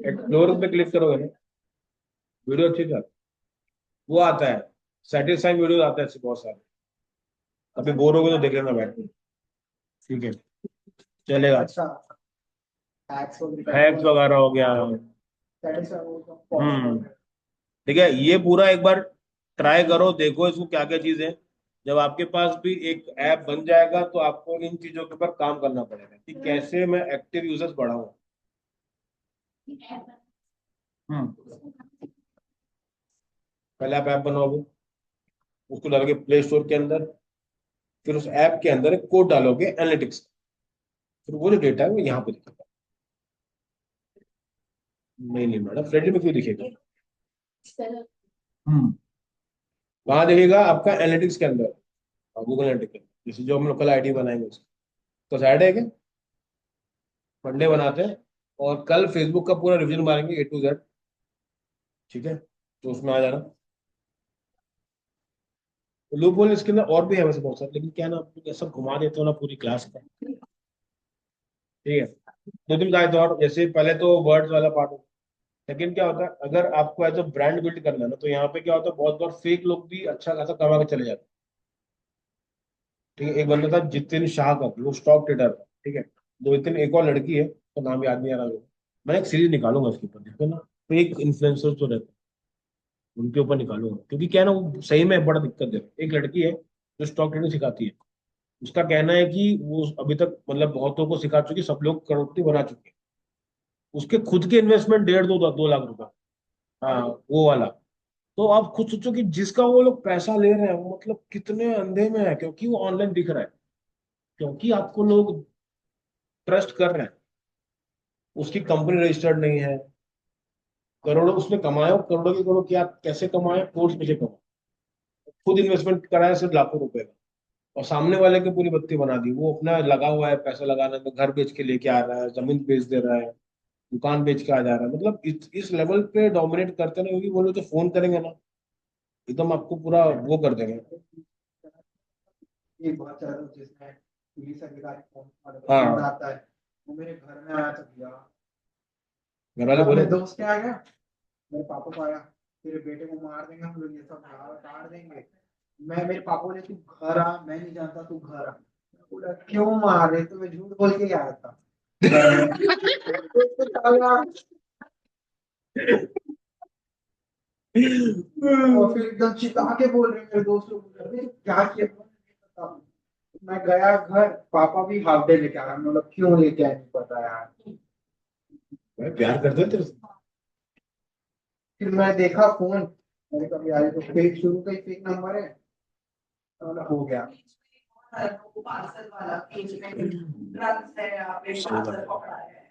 एक्सप्लोर पे क्लिक करोगे ना, वीडियो अच्छी आती है। वो आता है, सेटिस्फाइंग वीडियो आता है ऐसे बहुत सारे। अभी बोर हो गए तो देख लेना बैठ के। ठीक है, चलेगा।
अच्छा, हैक्स
हैक्स वगैरह हो गया। ठीक है, ये पूरा एक बार ट्राई करो, देखो इसको क्या क्या चीजें। जब आपके पास भी एक ऐप बन जाएगा तो आपको इन चीजों के ऊपर काम करना पड़ेगा कि कैसे मैं एक्टिव यूजर्स बढ़ाऊं। हम्म, पहले आप ऐप बनाओगे, उसको डालोगे प्ले स्टोर के अंदर, फिर उस ऐप के अंदर एक कोड डालोगे एनालिटिक्स, फिर वो जो डेटा है वो यहाँ पे दिखेगा। नहीं नहीं मैडम, फ्रेंडली में क्यों दिखेगा?
इस तरह
वहां दिखेगा आपका एनालिटिक्स के अंदर, गूगल एनालिटिक्स के अंदर, जैसे जो हम लोग कल आईडी बनाएंगे उसका। तो साइड है क्या? मंडे बनाते हैं, और कल फेसबुक का पूरा रिवीजन मारेंगे A to Z। ठीक है, तो उसमें आ जाना। लूप होल इसके अंदर और भी है वैसे बहुत सारे, लेकिन क्या ना, आप सब घुमा देते हो ना पूरी क्लास का। ठीक है, दो तीन गाइड और, जैसे पहले तो वर्ड्स वाला पार्ट हो। सेकंड क्या होता है, अगर आपको एज अ ब्रांड बिल्ड करना है ना, तो यहाँ पे क्या होता है, बहुत बार फेक लोग भी अच्छा खासा कमा के चले जाते हैं। ठीक है, एक बंदा था जितिन शाह का, वो स्टॉक ट्रेडर था। ठीक है, दो तीन एक और लड़की है, तो नाम याद नहीं आ रहा मुझे। मैं एक सीरीज निकालूंगा उसके ऊपर, देखो ना, फेक इन्फ्लुएंसर जो रहते हैं उनके ऊपर निकालूंगा, क्योंकि क्या है ना, वो सही में बड़ा दिक्कत है। एक लड़की है जो स्टॉक ट्रेडिंग सिखाती है। उसका कहना है कि वो अभी तक मतलब बहुतों को सिखा चुकी, सब लोग करोड़पति बना चुके हैं। उसके खुद के इन्वेस्टमेंट 1.5 2 2 लाख रुपए। हाँ, वो वाला। तो आप खुद सोचो कि जिसका वो लोग पैसा ले रहे हैं, वो मतलब कितने अंधे में है, क्योंकि वो ऑनलाइन दिख रहा है, क्योंकि आपको लोग ट्रस्ट कर रहे हैं। उसकी कंपनी रजिस्टर्ड नहीं है, करोड़ों उसने कमाए, और करोड़ों के करोड़ों क्या कैसे कमाए, कोर्स में से कमाए, खुद इन्वेस्टमेंट कराया सिर्फ लाखों रुपए का, और सामने वाले की पूरी बत्ती बना दी। वो अपना लगा हुआ है पैसा लगाने में, घर बेच के लेके आ रहा है, जमीन बेच दे रहा है, दुकान बेच के आ जा रहा है। मतलब इस लेवल पे डोमिनेट करते ना, क्योंकि वो लोग जो फोन करेंगे ना, एकदम आपको पूरा वो कर देंगे।
एक बहुत सारा जिसमें पुलिस अधिकारी फोन
हाँ,
आता है, वो मेरे घर में आया था भैया।
घर वाले
मैं
बोले
अपने दोस्त के आ गया, मेरे पापा को आया, तेरे बेटे को मार देंगे हम लोग, ये सब काट देंगे। मैं मेरे पापा बोले तू घर आ, मैं नहीं जानता, तू घर आ। मैं बोला क्यों मार रहे, तो मैं झूठ बोल के ही आया था घर में। तो साला, और फिर एकदम चिल्ला के बोल रहे मेरे दोस्त लोग, बोल रहे, क्या किया तुमने? नहीं पता। मैं गया घर, पापा भी हाफ डे लेके आ रहा, मतलब क्यों लेके आए नहीं पता यार।
मैं प्यार करते हो तेरे से।
फिर मैं देखा फोन, मैंने कहा यार ये तो फेक, शुरू का ही फेक नंबर है। तो बोला, हो गया।
पार्सल वाला ड्रग्स है, आपने
सही बात
पार्सल
है।
पकड़ा है।